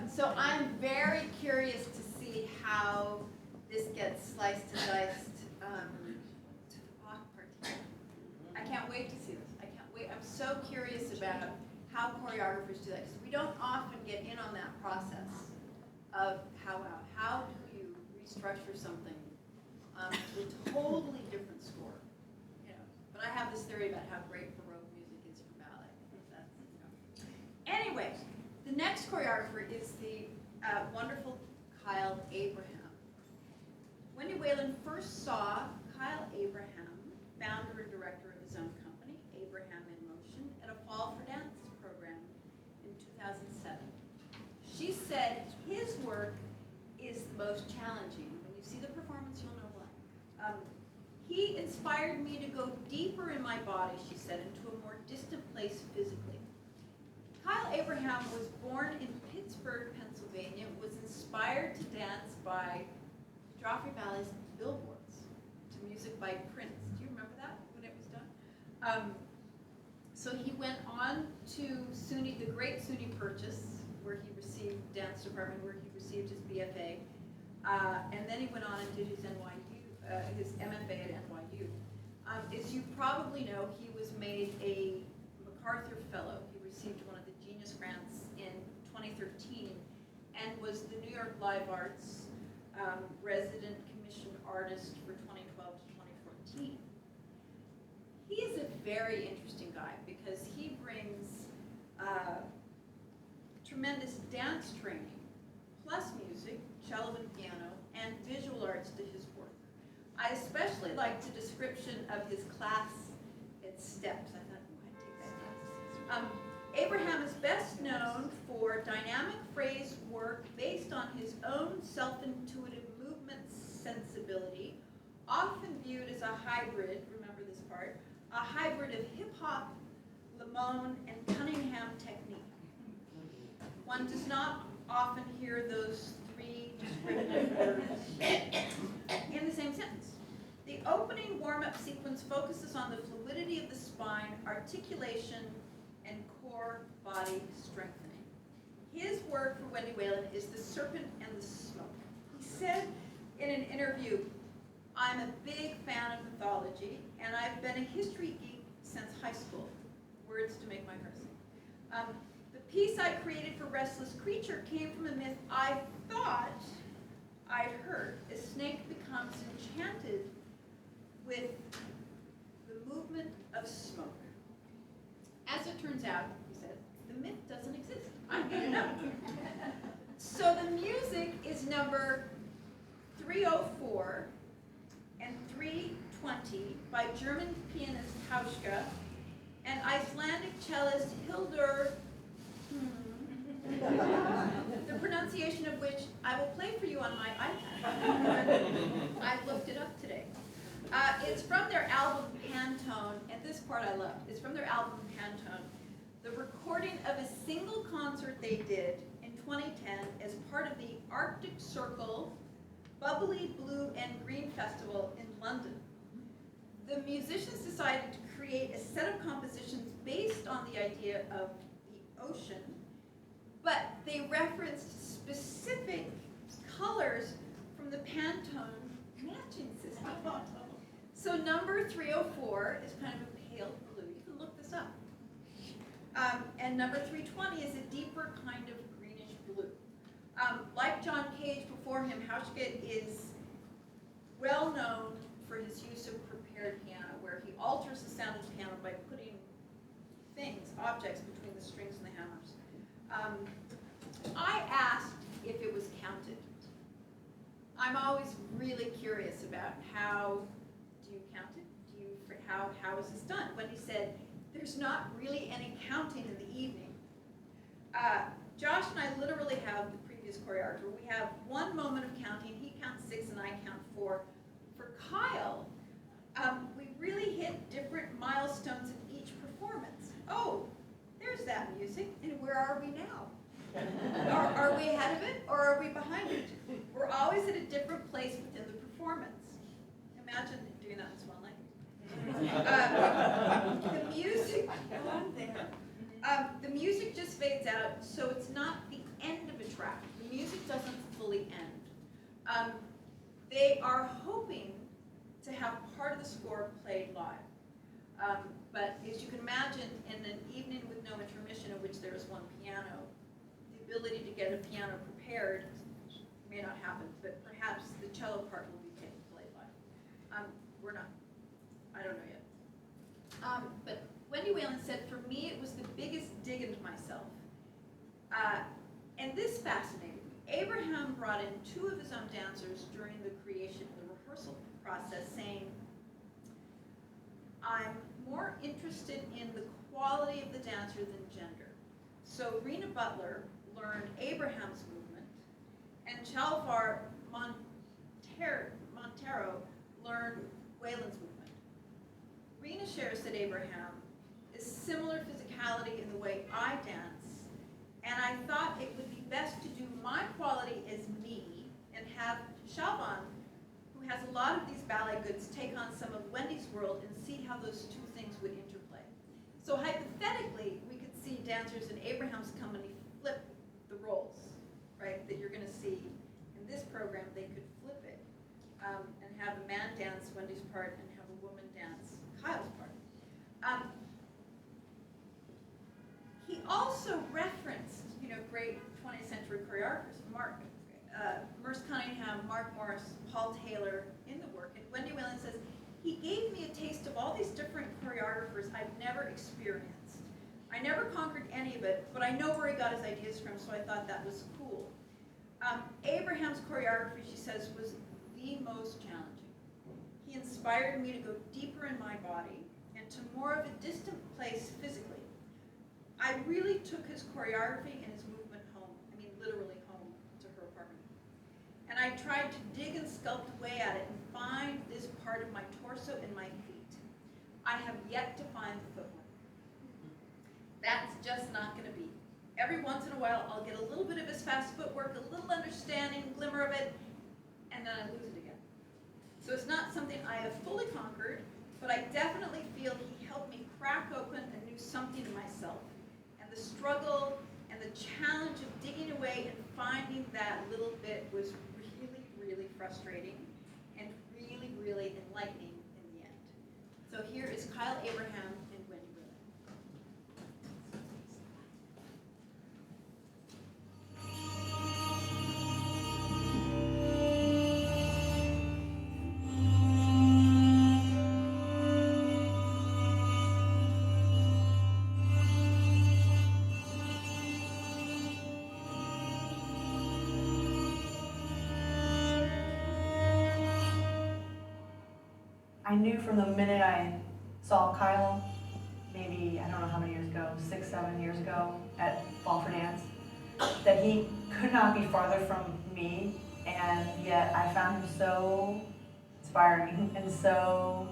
So I'm very curious to see how this gets sliced and diced can't wait to see this. I can't wait. I'm so curious about how choreographers do that, because we don't often get in on that process of how do you restructure something to a totally different score. You know, but I have this theory about how great Baroque music is for ballet. That's, you know. Anyway, the next choreographer is the wonderful Kyle Abraham. Wendy Whelan first saw Kyle Abraham, founder and director of his own company, Abraham in Motion, at a Fall for Dance program in 2007. She said his work is the most challenging. When you see the performance, you'll know why. He inspired me to go deeper in my body, she said, into a more distant place physically. Kyle Abraham was born in Pittsburgh, Pennsylvania, was inspired to dance by Joffrey Ballet's Billboards, to music by Prince. Do you remember that, when it was done? So he went on to SUNY, the great SUNY Purchase, where he received dance department, where he received his BFA, and then he went on and did his his MFA at NYU. As you probably know, he was made a MacArthur Fellow. He received one of the Genius Grants in 2013 and was the New York Live Arts resident commissioned artist for 2012 to 2014. He is a very interesting guy because he brings tremendous dance training, plus music, cello and piano, and visual arts to his work. I especially liked the description of his class at Steps. I thought, oh, I'd take that class. Abraham is best known for dynamic phrase work based on his own self-intuitive movement sensibility, often viewed as a hybrid, remember this part, a hybrid of hip-hop, Limon, and Cunningham technique. One does not often hear those three descriptive words in the same sentence. The opening warm-up sequence focuses on the fluidity of the spine, articulation, and core body strengthening. His work for Wendy Whelan is The Serpent and the Smoke. He said in an interview, "I'm a big fan of mythology, and I've been a history geek since high school." Words to make my hair sing. The piece I created for Restless Creature came from a myth I thought I'd heard. A snake becomes enchanted with the movement of smoke. As it turns out, he said, the myth doesn't exist. I didn't know. So the music is number 304 and 320 by German pianist Hauschka and Icelandic cellist Hildur, the pronunciation of which I will play for you on my iPad. I looked it up today. It's from their album Pantone, and this part I love. It's from their album Pantone, the recording of a single concert they did in 2010 as part of the Arctic Circle Bubbly Blue and Green Festival in London. The musicians decided to create a set of compositions based on the idea of the ocean, but they referenced specific colors from the Pantone matching system. So number 304 is kind of a pale blue. You can look this up. And number 320 is a deeper kind of greenish blue. Like John Cage before him, Hauschka is well known for his use of prepared piano, where he alters the sound of the piano by putting things, objects, between the strings and the hammers. I asked if it was counted. I'm always really curious about how do you count it? How is this done? When he said, there's not really any counting in the evening. Josh and I literally have the previous choreographer. We have one moment of counting. He counts 6 and I count 4. For Kyle, we really hit different milestones in each performance. Oh, there's that music, and where are we now? Are we ahead of it, or are we behind it? We're always at a different place within the performance. Imagine doing that in Swan Lake. The music, the music just fades out, so it's not the end of a track. The music doesn't fully end. They are hoping to have part of the score played live. But as you can imagine, in an evening with no intermission in which there is one piano, the ability to get a piano prepared may not happen, but perhaps the cello part will be played live. We're not, I don't know yet. But Wendy Whelan said, for me, it was the biggest dig into myself. And this fascinated me. Abraham brought in 2 of his own dancers during the creation, the rehearsal process, saying, I'm more interested in the quality of the dancer than gender. So Rena Butler learned Abraham's movement, and Chalfar Montero learned Whelan's movement. Rena shares that Abraham is similar physicality in the way I dance, and I thought it would be best to do my quality as me and have Chalfar, who has a lot of these ballet goods, take on some of Wendy's world and see how those 2 things would interplay. So hypothetically, we could see dancers in Abraham's company flip the roles, right? That you're going to see in this program, they could flip it and have a man dance Wendy's part and have a woman dance Kyle's part. He also referenced, great 20th century choreographers, Merce Cunningham, Mark Morris, Paul Taylor in the work. And Wendy Whelan says, he gave me a taste of all these different choreographers I've never experienced. I never conquered any of it, but I know where he got his ideas from, so I thought that was cool. Abraham's choreography, she says, was the most challenging. He inspired me to go deeper in my body and to more of a distant place physically. I really took his choreography and his movement home, literally home to her apartment. And I tried to dig and sculpt away at it and find this part of my torso and my feet. I have yet to find the footwork. That's just not going to be. Every once in a while, I'll get a little bit of his fast footwork, a little understanding, glimmer of it, and then I lose it again. So it's not something I have fully conquered, but I definitely feel he helped me crack open a new something in myself. And the struggle and the challenge of digging away and finding that little bit was really, really frustrating and really, really enlightening in the end. So here is Kyle Abraham and Wendy Whelan. I knew from the minute I saw Kyle, maybe, I don't know how many years ago, 6, 7 years ago at Fall for Dance, that he could not be farther from me, and yet I found him so inspiring and so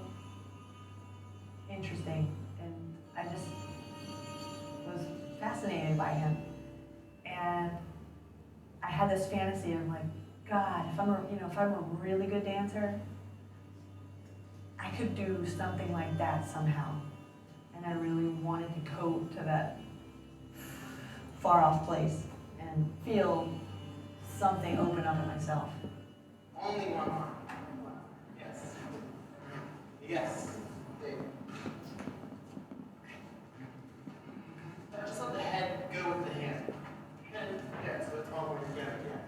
interesting, and I just was fascinated by him. And I had this fantasy of like, God, if I'm a really good dancer, I could do something like that somehow. And I really wanted to go to that far off place and feel something open up in myself. Only one arm. Yes. Yes. Just let the head go with the hand. Yeah, so it's all working together. Yeah.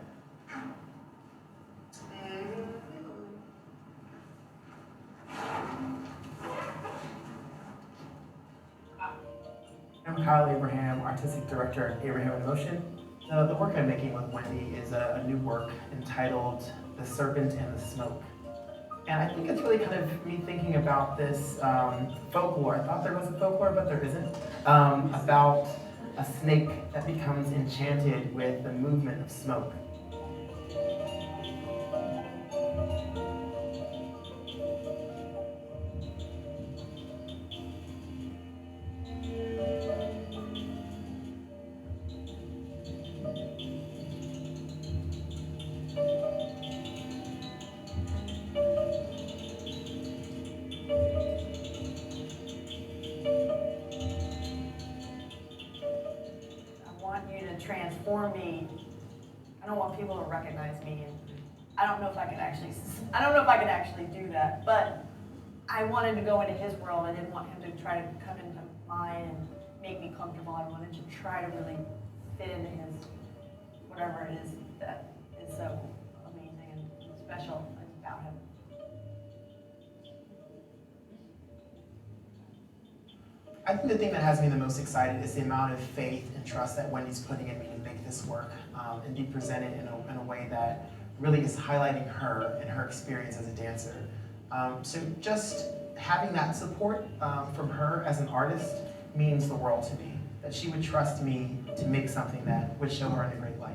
I'm Kyle Abraham, Artistic Director at Abraham in Motion. The work I'm making with Wendy is a new work entitled The Serpent and the Smoke. And I think it's really kind of me thinking about this folklore. I thought there was a folklore, but there isn't. About a snake that becomes enchanted with the movement of smoke. Transform me. I don't want people to recognize me, and I don't know if I can actually do that, but I wanted to go into his world. I didn't want him to try to come into mine and make me comfortable. I wanted to try to really fit into his, whatever it is that is so amazing and special about him. I think the thing that has me the most excited is the amount of faith and trust that Wendy's putting in me to make this work and be presented in a way that really is highlighting her and her experience as a dancer. So just having that support from her as an artist means the world to me. That she would trust me to make something that would show her in a great light.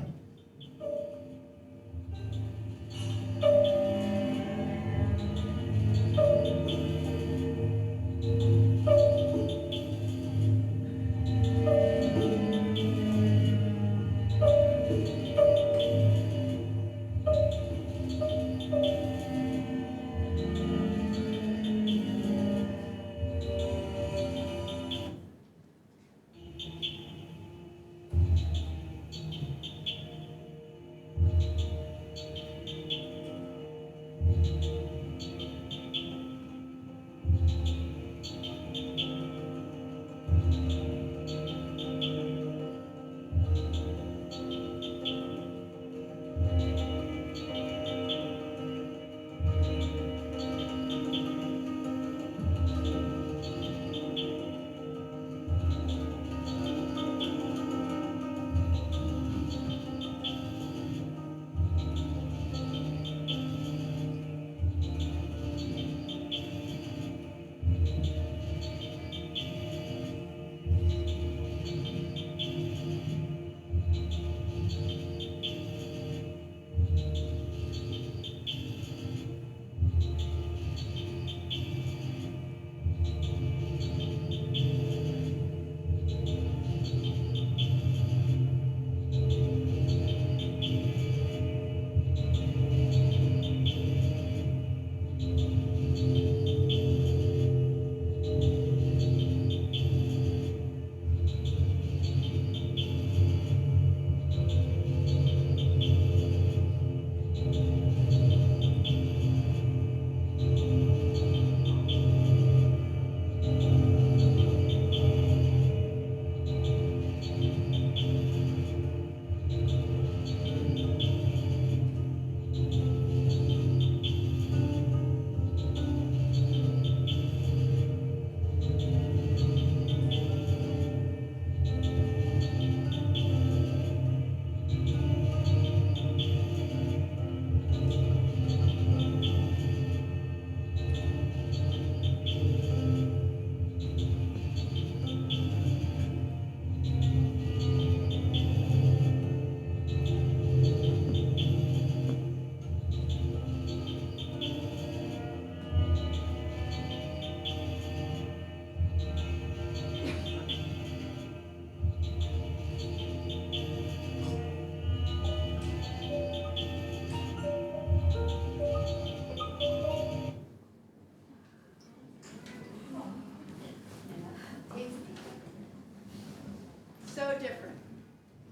So different.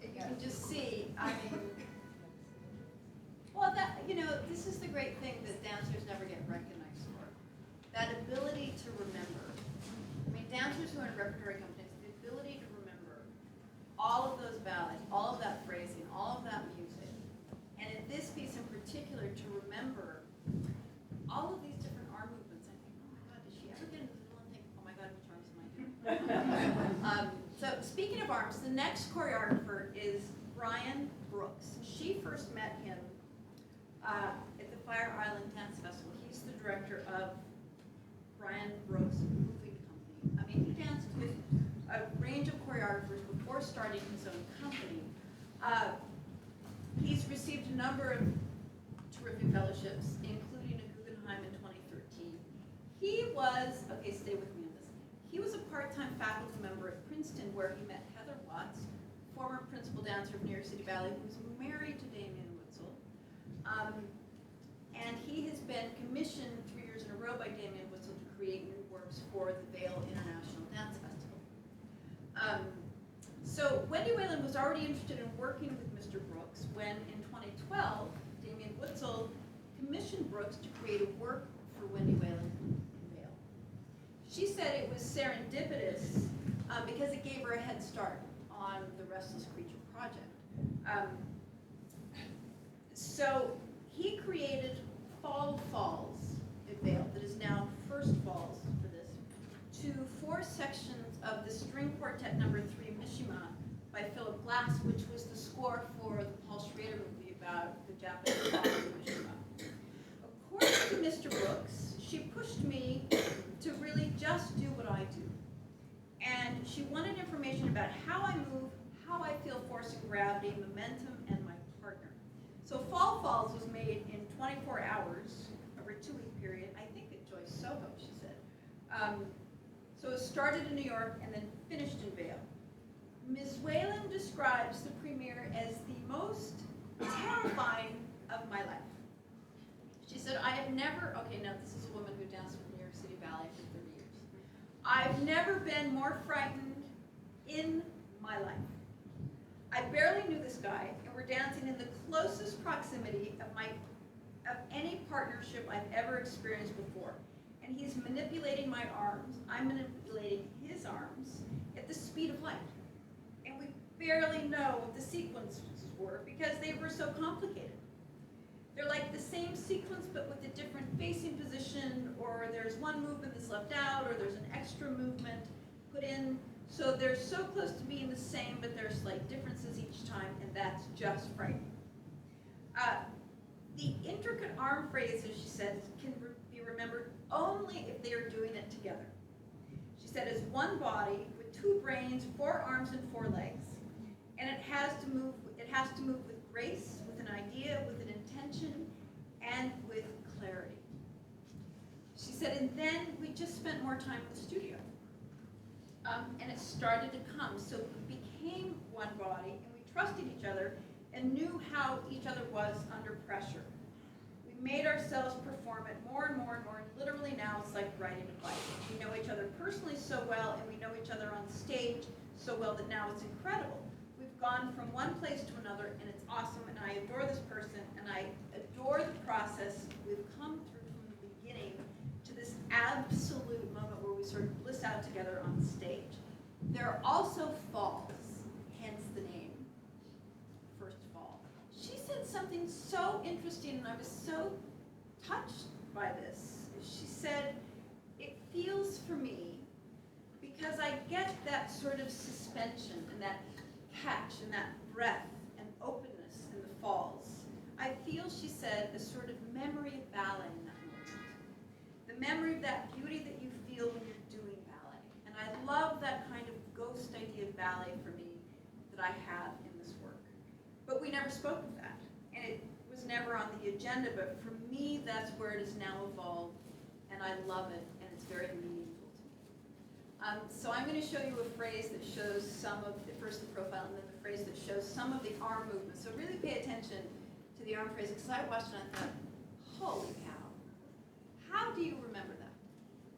You can just see, I mean, well, that, you know, this is the great thing that dancers never get recognized for. That ability to remember. I mean, dancers who are in repertory companies, the ability to remember all of those ballads, all of that phrasing, all of that music. And in this piece in particular, to remember all of these different arm movements. I think, oh my God, did she ever get into the middle and think, oh my God, which arms am I doing? So speaking of arms, the next choreographer is Brian Brooks. She first met him at the Fire Island Dance Festival. He's the director of Brian Brooks Movie Company. I mean, he danced with a range of choreographers before starting his own company. He's received a number of terrific fellowships, including a Guggenheim in 2013. He was, okay, stay with me on this. He was a part-time faculty member at Princeton where he met Heather Watts, former principal dancer of New York City Ballet, who was married to Damien Witzel. And he has been commissioned 3 years in a row by Damien Witzel to create new works for the Vail International Dance Festival. So Wendy Whelan was already interested in working with Mr. Brooks when in 2012, Damien Witzel commissioned Brooks to create a work for Wendy Whelan in Vail. was serendipitous because it gave her a head start on the Restless Creature project. So he created Fall Falls, a veil that is now First Falls for this, to 4 sections of the string quartet number 3 Mishima by Philip Glass, which was the score for the Paul Schrader movie about the Japanese opera Mishima. According to Mr. Brooks, she pushed me to really just do what I do. And she wanted information about how I move, how I feel force and gravity, momentum, and my partner. So Fall Falls was made in 24 hours over a 2-week period. I think at Joyce Soho, she said. So it started in New York and then finished in Vail. Ms. Whelan describes the premiere as the most terrifying of my life. She said, I have never, okay, now this is a woman who danced with New York City Ballet for 30 years. I've never been more frightened in my life. I barely knew this guy, and we're dancing in the closest proximity of any partnership I've ever experienced before. And he's manipulating my arms, I'm manipulating his arms at the speed of light. And we barely know what the sequences were because they were so complicated. They're like the same sequence but with a different facing position, or there's one movement that's left out, or there's an extra movement put in. So they're so close to being the same, but there's slight differences each time, and that's just frightening. The intricate arm phrases, she said, can be remembered only if they are doing it together. She said it's one body with 2 brains, 4 arms, and 4 legs, and it has to move with grace, with an idea, with an intention, and with clarity. She said, and then we just spent more time in the studio. And it started to come, so we became one body, and we trusted each other and knew how each other was under pressure. We made ourselves perform it more and more and more, and literally now it's like riding a bike. We know each other personally so well, and we know each other on stage so well that now it's incredible. We've gone from one place to another, and it's awesome, and I adore this person, and I adore the process we've come through from the beginning to this absolute moment where we sort of bliss out together on stage. There are also falls, hence the name, First Fall. She said something so interesting, and I was so touched by this. She said, it feels for me, because I get that sort of suspension and that catch and that breath and openness in the falls. I feel, she said, a sort of memory of ballet in that moment. The memory of that beauty that you feel when you're doing ballet. And I love that kind of ghost idea of ballet for me that I have in this work. But we never spoke of that. And it was never on the agenda, but for me, that's where it has now evolved. And I love it, and it's very meaningful to me. So I'm going to show you a phrase that shows some of, first the profile, and then the phrase that shows some of the arm movements. So really pay attention to the arm phrase, because I watched it and I thought, holy cow, how do you remember that?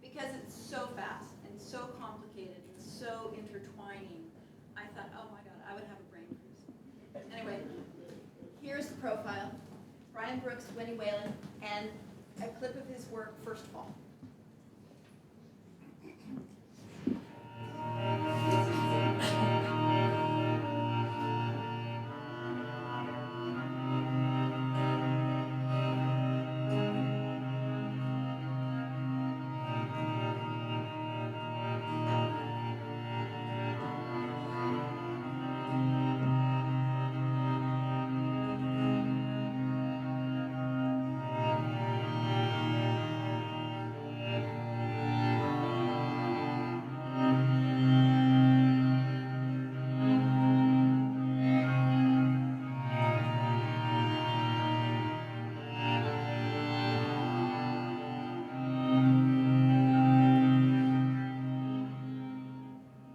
Because it's so fast and so complicated and so intertwining. I thought, oh my God, I would have a brain freeze. Anyway, here's the profile. Brian Brooks, Wendy Whelan, and a clip of his work, First Fall.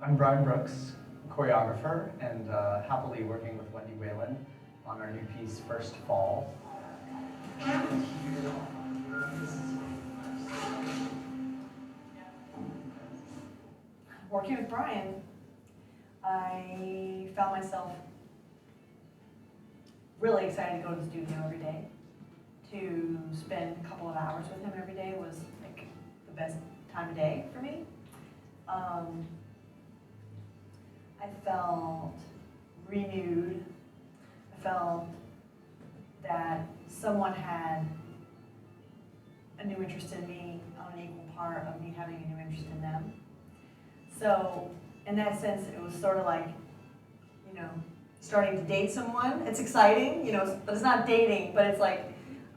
I'm Brian Brooks, choreographer, and happily working with Wendy Whelan on our new piece, First Fall. Working with Brian, I found myself really excited to go to the studio every day. To spend a couple of hours with him every day was like the best time of day for me. I felt renewed. I felt that someone had a new interest in me on an equal part of me having a new interest in them. So in that sense, it was sort of like, you know, starting to date someone. It's exciting, you know, but it's not dating, but it's like,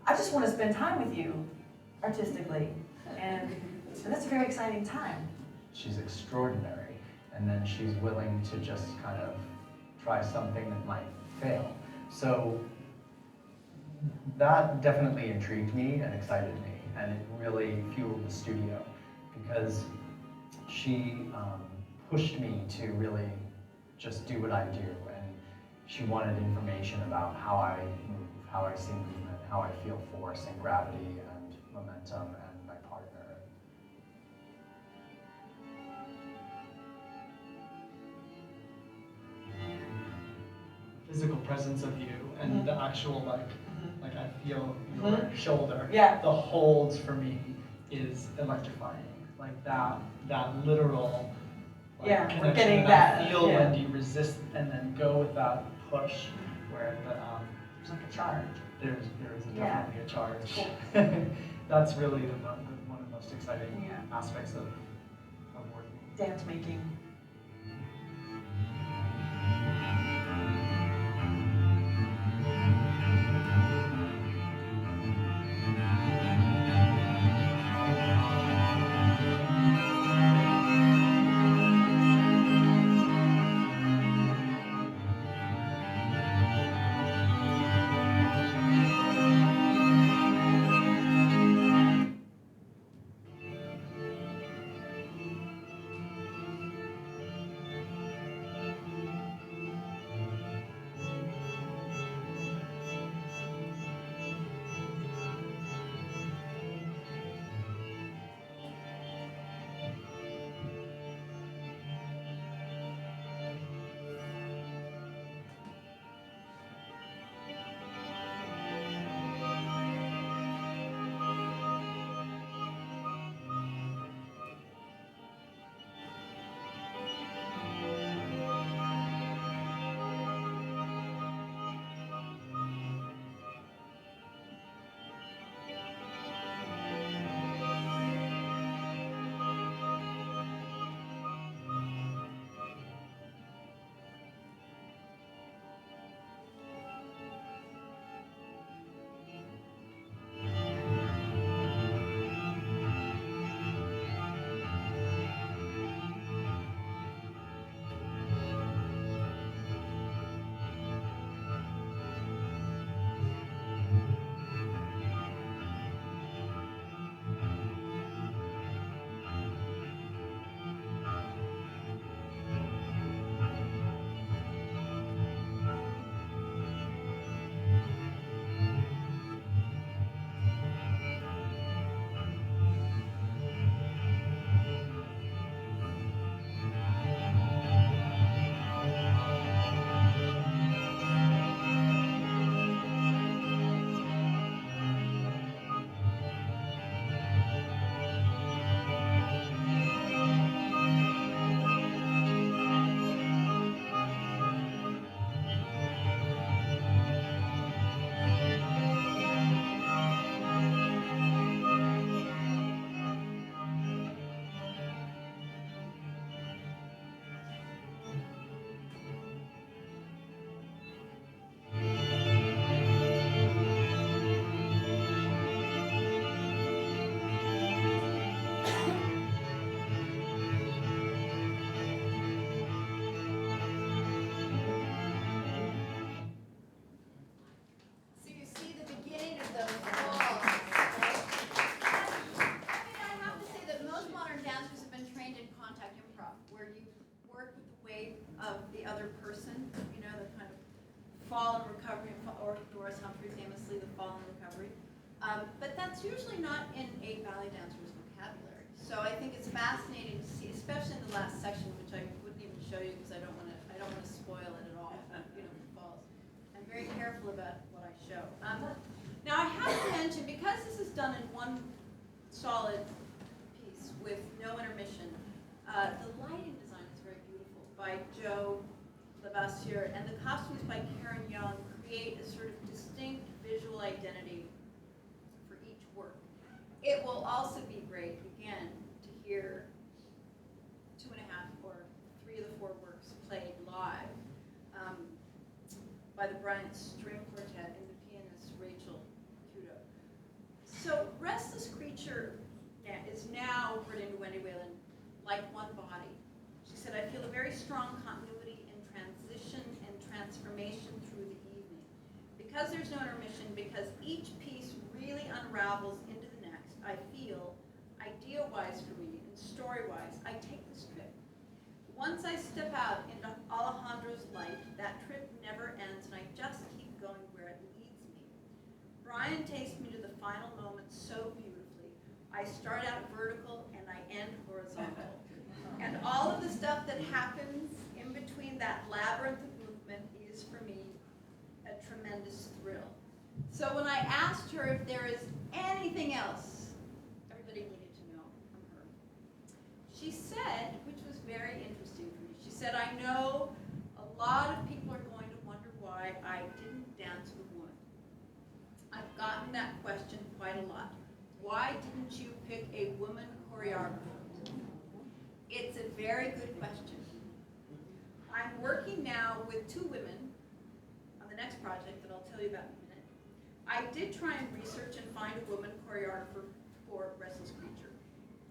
I just want to spend time with you artistically. And that's a very exciting time. She's extraordinary, and then she's willing to just kind of try something that might fail. So that definitely intrigued me and excited me, and it really fueled the studio because she pushed me to really just do what I do, and she wanted information about how I move, how I see movement, how I feel force and gravity and momentum and my partner. Physical presence of you and the actual like I feel your shoulder. Yeah. The holds for me is electrifying. Like that literal Yeah, connection. we're getting and that. I feel Yeah. Wendy resist and then go with that push where There's like a charge. there's Yeah. definitely a charge. Cool. That's really one of the most exciting Yeah. aspects of working. Dance making. fall and recovery, or Doris Humphrey famously, the fall and recovery. But that's usually not in a ballet dancer's vocabulary. So I think it's fascinating to see, especially in the last section, which I wouldn't even show you because I don't want to spoil it at all. You know, the falls. I'm very careful about what I show. Now I have to mention, because this is done in one solid piece with no intermission, the picture is now, according to Wendy Whelan, like one body. She said, I feel a very strong continuity in transition and transformation through the evening. Because there's no intermission, because each piece really unravels into the next, I feel, idea-wise for me and story-wise, I take this trip. Once I step out into Alejandro's light, that trip never ends and I just keep going where it leads me. Brian takes me to the final moment so beautifully. I start out vertical and I end horizontal. And all of the stuff that happens in between that labyrinth of movement is, for me, a tremendous thrill. So when I asked her if there is anything else everybody needed to know from her, she said, which was very interesting for me, she said, I know a lot of people are going to wonder why I didn't dance with women. I've gotten that question quite a lot. Why didn't you pick a woman choreographer? It's a very good question. I'm working now with 2 women on the next project that I'll tell you about in a minute. I did try and research and find a woman choreographer for Restless Creature.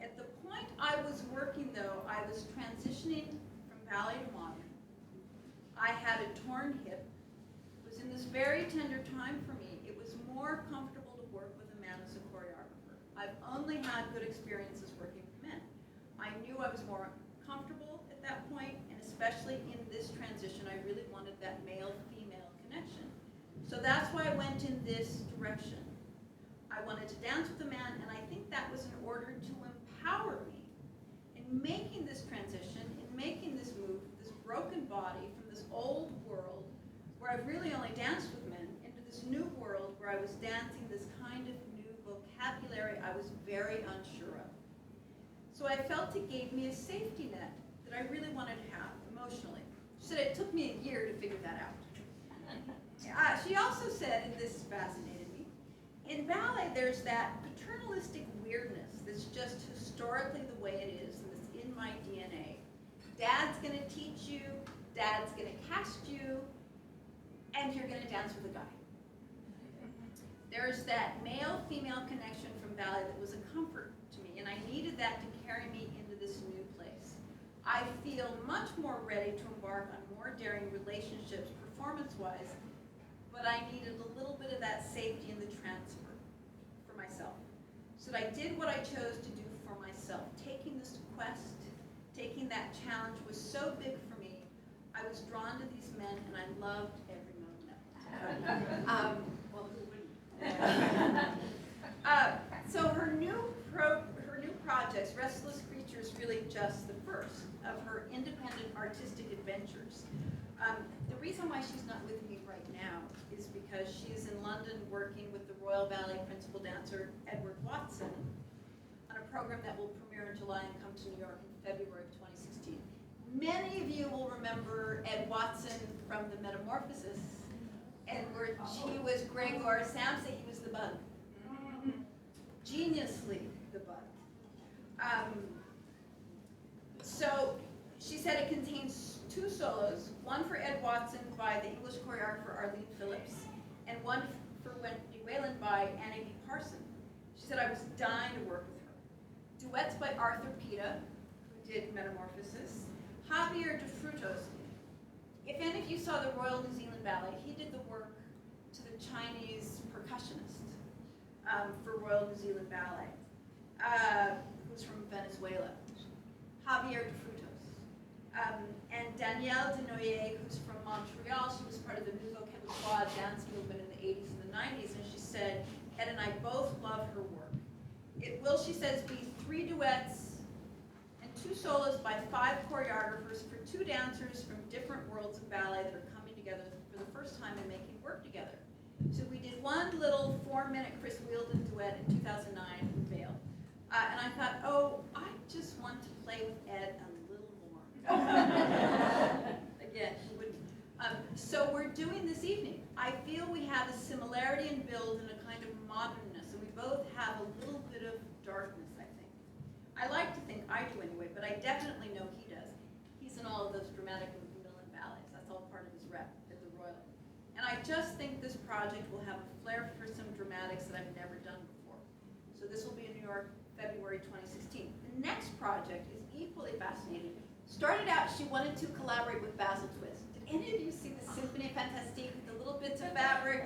At the point I was working, though, I was transitioning from ballet to modern. I had a torn hip. It was in this very tender time for me. It was more comfortable to work with a man as a choreographer. I've only had good experiences working with men. I knew I was more comfortable at that point, and especially in this transition, I really wanted that male-female connection. So that's why I went in this direction. I wanted to dance with a man, and I think that was in order to empower me in making this transition, in making this move, this broken body from this old world where I've really only danced with men, into this new world where I was dancing this kind of new vocabulary I was very unsure of. So I felt it gave me a safety net that I really wanted to have emotionally. She said it took me a year to figure that out. She also said, and this fascinated me, in ballet there's that paternalistic weirdness that's just historically the way it is, and it's in my DNA. Dad's going to teach you, Dad's going to cast you, and you're going to dance with a guy. There's that male-female connection from ballet that was a comfort to me, and I needed that to carry me into this new place. I feel much more ready to embark on more daring relationships performance-wise, but I needed a little bit of that safety in the transfer for myself. So I did what I chose to do for myself. Taking this quest, taking that challenge was so big for me. I was drawn to these men, and I loved every moment of it. Well, who wouldn't? So her new projects, Restless Creature, is really just the first of her independent artistic adventures. The reason why she's not with me right now is because she's in London working with the Royal Ballet principal dancer Edward Watson on a program that will premiere in July and come to New York in February of 2016. Many of you will remember Ed Watson from the Metamorphosis, and where he was Gregor Samsa, he was the bug. Geniusly the bug. So she said it contains 2 solos, one for Ed Watson by the English choreographer Arlene Phillips, and one for Wendy Whelan by Annie B. Parson. She said I was dying to work with her. Duets by Arthur Pita, who did Metamorphosis. Javier de Frutos. If any of you saw the Royal New Zealand Ballet, he did the work to the Chinese percussionist for Royal New Zealand Ballet, who's from Venezuela. Javier de Frutos. And Danielle Denoyer, who's from Montreal. She was part of the Nouveau Québécois dance movement in the 80s and the 90s, and she said, Ed and I both love her work. It will, she says, be 3 duets and 2 solos by 5 choreographers for 2 dancers from different worlds of ballet that are coming together for the first time and making work together. So we did one little 4-minute Chris Wheeldon duet in 2009 in Vail. And I thought, oh, I just want to play with Ed a little more. Again, who wouldn't? So we're doing this evening. I feel we have a similarity in build and a kind of modernness, and we both have a little bit of darkness, I think. I like to think I do anyway, but I definitely know he does. He's in all of those dramatic Macmillan ballets. That's all part of his rep at the Royal. And I just think this project will have a flair for some dramatics that I've never done before. So this will be in New York project is equally fascinating. Started out, she wanted to collaborate with Basil Twist. Did any of you see the Symphonie Fantastique with the little bits of fabric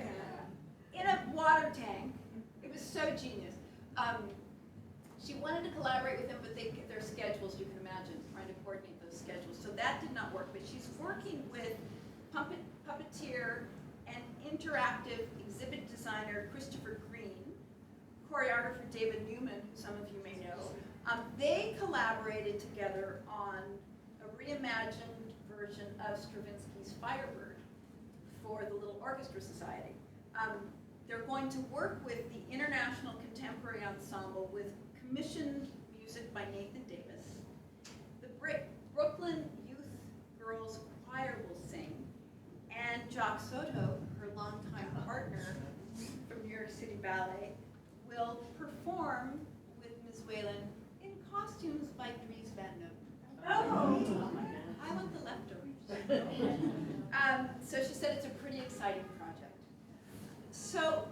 in a water tank? It was so genius. She wanted to collaborate with them, but their schedules, you can imagine, trying to coordinate those schedules. So that did not work, but she's working with puppeteer and interactive exhibit designer Christopher Green, choreographer David Newman, who some of you may know. They collaborated together on a reimagined version of Stravinsky's Firebird for the Little Orchestra Society. They're going to work with the International Contemporary Ensemble with commissioned music by Nathan Davis. The Brooklyn Youth Girls Choir will sing, and Jock Soto, her longtime partner from New York City Ballet, will perform with Ms. Whelan in costumes by Dries Van Noten. Oh! I want the leftovers. So she said it's a pretty exciting project. So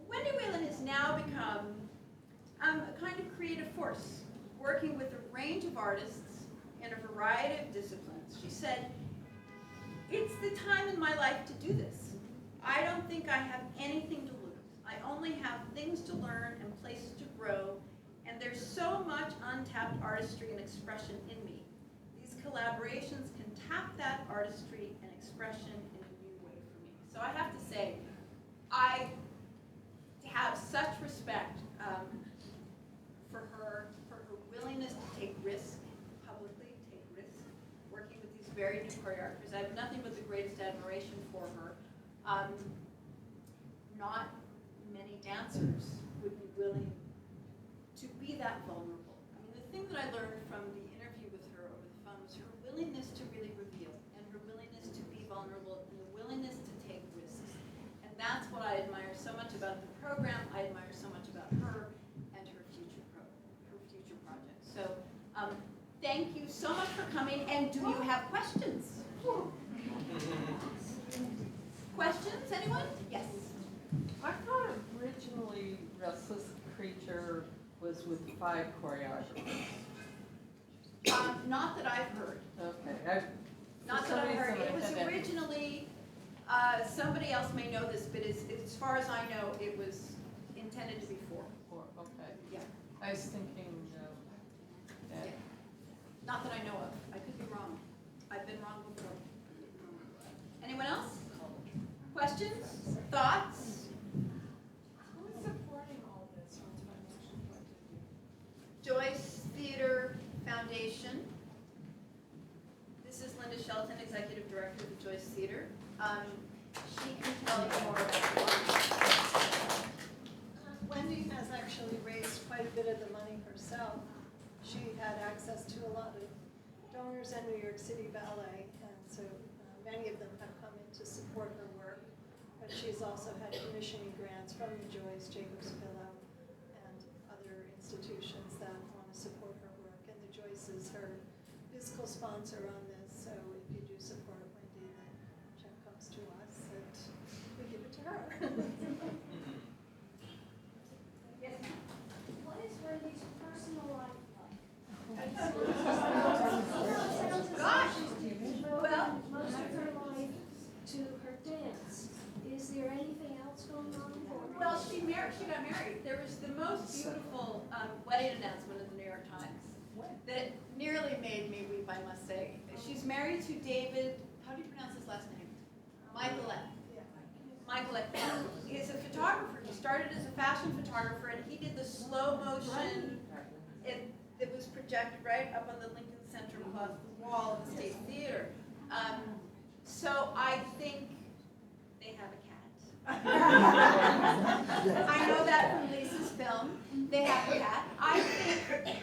Wendy Whelan has now become a kind of creative force, working with a range of artists in a variety of disciplines. She said, "It's the time in my life to do this. I don't think I have anything to lose. I only have things to learn and places to grow, and there's so much untapped artistry and expression in me. These collaborations can tap that artistry and expression in a new way for me." So I have to say, I have such respect for her willingness to take risks, publicly take risks, working with these very new choreographers. I have nothing but the greatest admiration for her. Not many dancers would be willing to be that vulnerable. I mean, the thing that I learned from the interview with her over the phone was her willingness to really reveal, and her willingness to be vulnerable, and the willingness to take risks. And that's what I admire so much about the program. I admire so much about her and her future projects. So thank you so much for coming, and do you have questions? Questions, anyone? Yes. I thought originally Restless Creature was with 5 choreographers. Not that I've heard. Okay. Not that I've heard. It was originally, somebody else may know this, but as far as I know, it was intended to be 4. Okay. Yeah. I was thinking that. Yeah. Not that I know of. I could be wrong. I've been wrong before. Anyone else? Questions? Thoughts? Who is supporting all this from a financial point of view? Joyce Theater Foundation. This is Linda Shelton, Executive Director of the Joyce Theater. She can tell you more about it. Wendy has actually raised quite a bit of the money herself. She had access to a lot of donors at New York City Ballet, and so many of them have come in to support her work. But she's also had commissioning grants from the Joyce, Jacobs Pillow, and other institutions that want to support her work. And the Joyce is her fiscal sponsor on this, so if you do support Wendy, then check comes to us and we give it to her. Yes. What is Wendy's personal life like? Gosh. Well, Most of her life to her dance. Is there anything else going on? well, she got married. There was the most beautiful wedding announcement in the New York Times that nearly made me weep, I must say. She's married to David, how do you pronounce his last name? Michaelette. Michaelette. He's a photographer. He started as a fashion photographer, and he did the slow motion. It was projected right up on the Lincoln Center wall of the State Theater. So I think they have a cat. I know that from Lisa's film. They have a cat. I think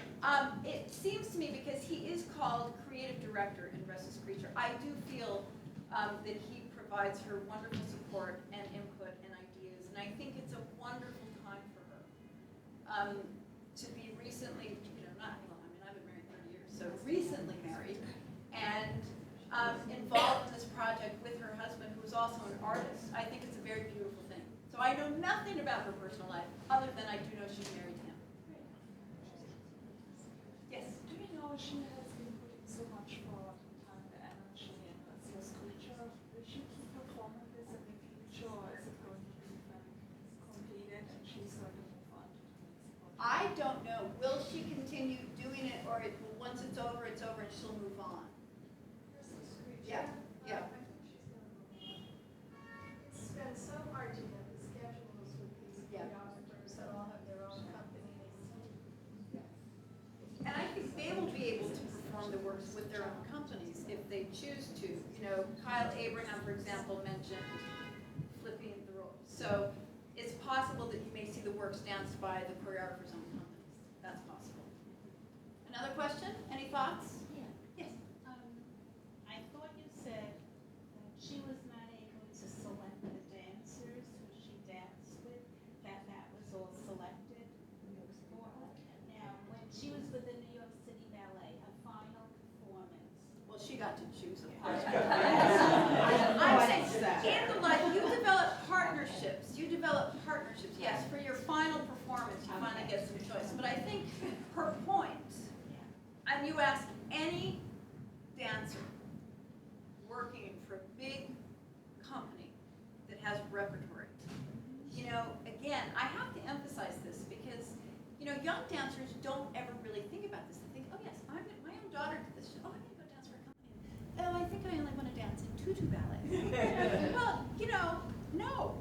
it seems to me, because he is called creative director in Restless Creature, I do feel that he provides her wonderful support and input and ideas, and I think it's a wonderful time for her to be recently, I've been married 30 years, so recently married, and involved in this project with her husband, who is also an artist. I think it's a very beautiful thing. So I know nothing about her personal life, other than I do know she's married to him. Yes? Do you she has been putting so much thought and time and energy in Restless Creature. Will she keep performing this in the future, or is it going to be like completed and she's going to move on to the next project? I don't know. Will she continue doing it, or once it's over and she'll move on? Yeah, yeah. I think she's gonna move on. It's been so hard to get the schedules with these choreographers that all have their own companies. And I think they will be able to perform the works with their own companies if they choose to. You know, Kyle Abraham, for example, mentioned flipping the roles. So it's possible that you may see the works danced by the choreographers' own companies. That's possible. Another question? Any thoughts? Yes. I thought you said that she was not able to select the dancers who she danced with, that was all selected for her. Now, when she was with the New York City Ballet, her final performance. Well, she got to choose a I'm saying, in the life, you develop partnerships. Yes, for your final performance, you finally get some choice. But I think her point, and you ask any dancer working for a big company that has repertoire. You know, again, I have to emphasize this because, you know, young dancers don't ever really think about this. They think, oh yes, my own daughter did this. Oh, I'm going to go dance for a company. Oh, I think I only want to dance in tutu ballet. Well, you know, no.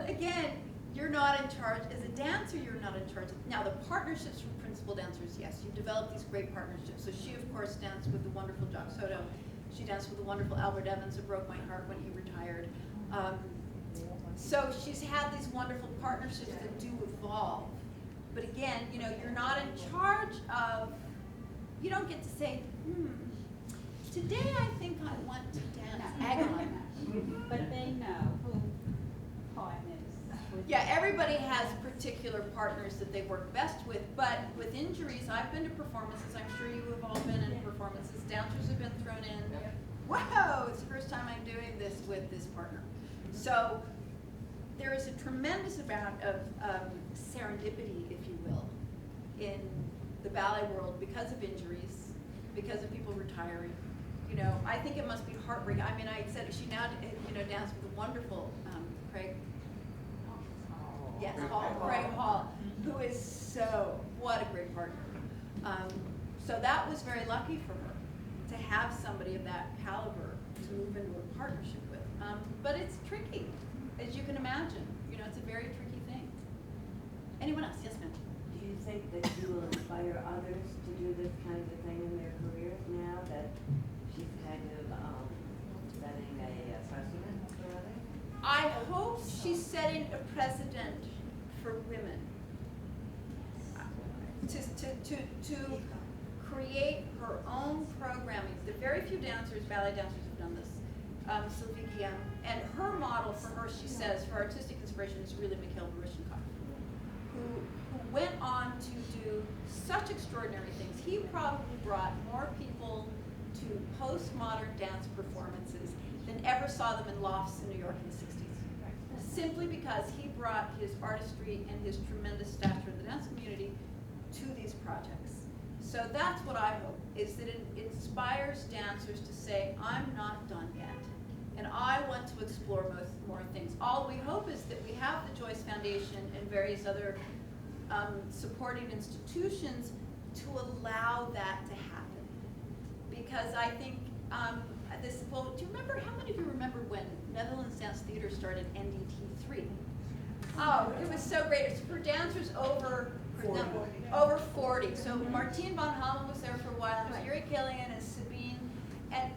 Again, you're not in charge. As a dancer, you're not in charge. Now, the partnerships with principal dancers, yes, you develop these great partnerships. So she, of course, danced with the wonderful Jacques Soto. She danced with the wonderful Albert Evans, who broke my heart when he retired. So she's had these wonderful partnerships that do evolve. But again, you know, you're not in charge of, you don't get to say, today I think I want to dance Agamemnon. But they know who partners. Yeah, everybody has particular partners that they work best with, but with injuries, I've been to performances, I'm sure you have all been in performances, dancers have been thrown in. Wow, it's the first time I'm doing this with this partner. So there is a tremendous amount of serendipity, if you will, in the ballet world because of injuries, because of people retiring. You know, I think it must be heartbreaking. I mean, I said she now, you know, danced with a wonderful Craig. Yes, Craig Hall, who is so, what a great partner. So that was very lucky for her to have somebody of that caliber to move into a partnership with. But it's tricky, as you can imagine. You know, it's a very tricky thing. Anyone else? Yes, ma'am. Do you think that you will inspire others to do this kind of a thing in their careers now that she's kind of setting a precedent for others? I hope she's setting a precedent for women to create her own programming. The very few dancers, ballet dancers, have done this. Sylvie Guillaume, and her model for her, she says, for artistic inspiration is really Mikhail Baryshnikov, who went on to do such extraordinary things. He probably brought more people to postmodern dance performances than ever saw them in lofts in New York in the 60s. Simply because he brought his artistry and his tremendous stature in the dance community to these projects. So that's what I hope, is that it inspires dancers to say, I'm not done yet, and I want to explore more things. All we hope is that we have the Joyce Foundation and various other supporting institutions to allow that to happen. Because I think well, do you remember, how many of you remember when Netherlands Dance Theater started NDT3? Oh, it was so great. It's for dancers over 40. So Martine von Hallen was there for a while, and Yuri Killian and Sabine, and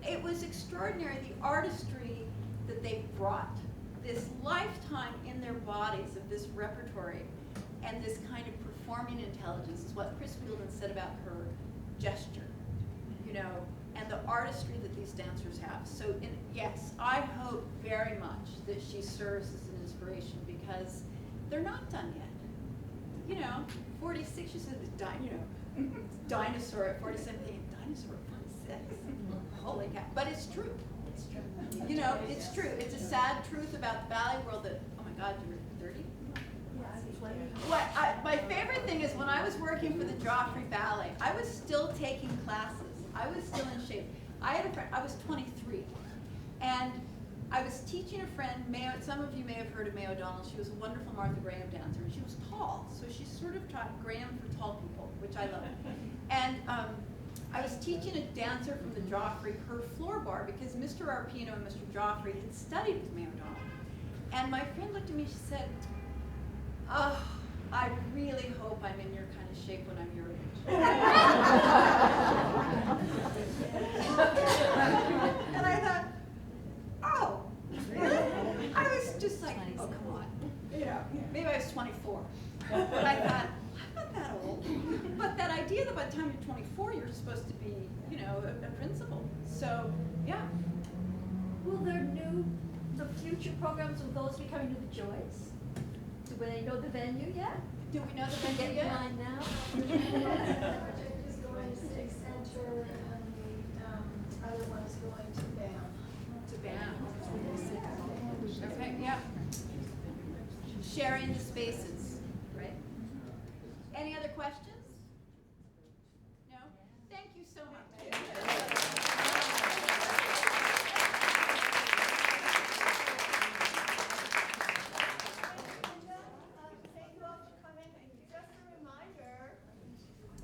it was extraordinary, the artistry that they brought, this lifetime in their bodies of this repertory, and this kind of performing intelligence is what Chris Wheeldon said about her gesture, you know, and the artistry that these dancers have. So yes, I hope very much that she serves as an inspiration, because they're not done yet. You know, 46, she said, you know, dinosaur at 47, thinking, dinosaur at 46? Holy cow. But it's true. It's true. You know, it's true. It's a sad truth about the ballet world that, oh my God, you're 30? Yeah, My favorite thing is when I was working for the Joffrey Ballet, I was still taking classes. I was still in shape. I had a friend, I was 23, and I was teaching a friend, some of you may have heard of Mae O'Donnell. She was a wonderful Martha Graham dancer, and she was tall, so she sort of taught Graham for tall people, which I love. And I was teaching a dancer from the Joffrey her floor bar because Mr. Arpino and Mr. Joffrey had studied with Mae O'Donnell. And my friend looked at me, she said, "Oh, I really hope I'm in your kind of shape when I'm your age." And I thought, oh, I was just like, oh, come on. Yeah, maybe I was 24. But I thought, I'm not that old. But that idea that by the time you're 24, you're supposed to be, you know, a principal. So, yeah. Will the future programs, will those be coming to the Joyce? Do they know the venue yet? Do we know the venue Get in yet? line now? The project is going to Civic Center, and the other one is going to BAM. To BAM. Okay, yeah. Sharing the spaces, right? Any other questions? No? Thank you so much. Thank you all for coming. And just a reminder,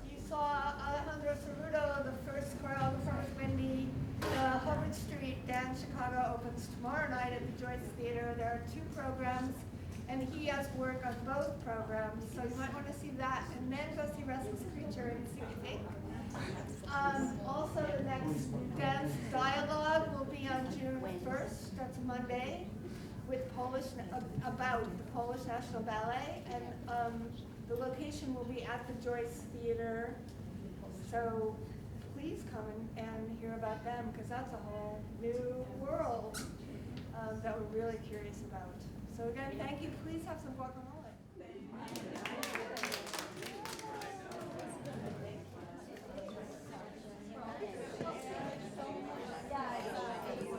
you saw Alejandro Cerrudo, the first choreographer with Wendy. The Hubbard Street Dance Chicago opens tomorrow night at the Joyce Theater. There are 2 programs, and he has work on both programs, so you might want to see that, and then go see Restless Creature and see what you think. Also, the next dance dialogue will be on June 1st, that's Monday, with about the Polish National Ballet, and the location will be at the Joyce Theater. So please come and hear about them, because that's a whole new world that we're really curious about. So again, thank you. Please have some guacamole.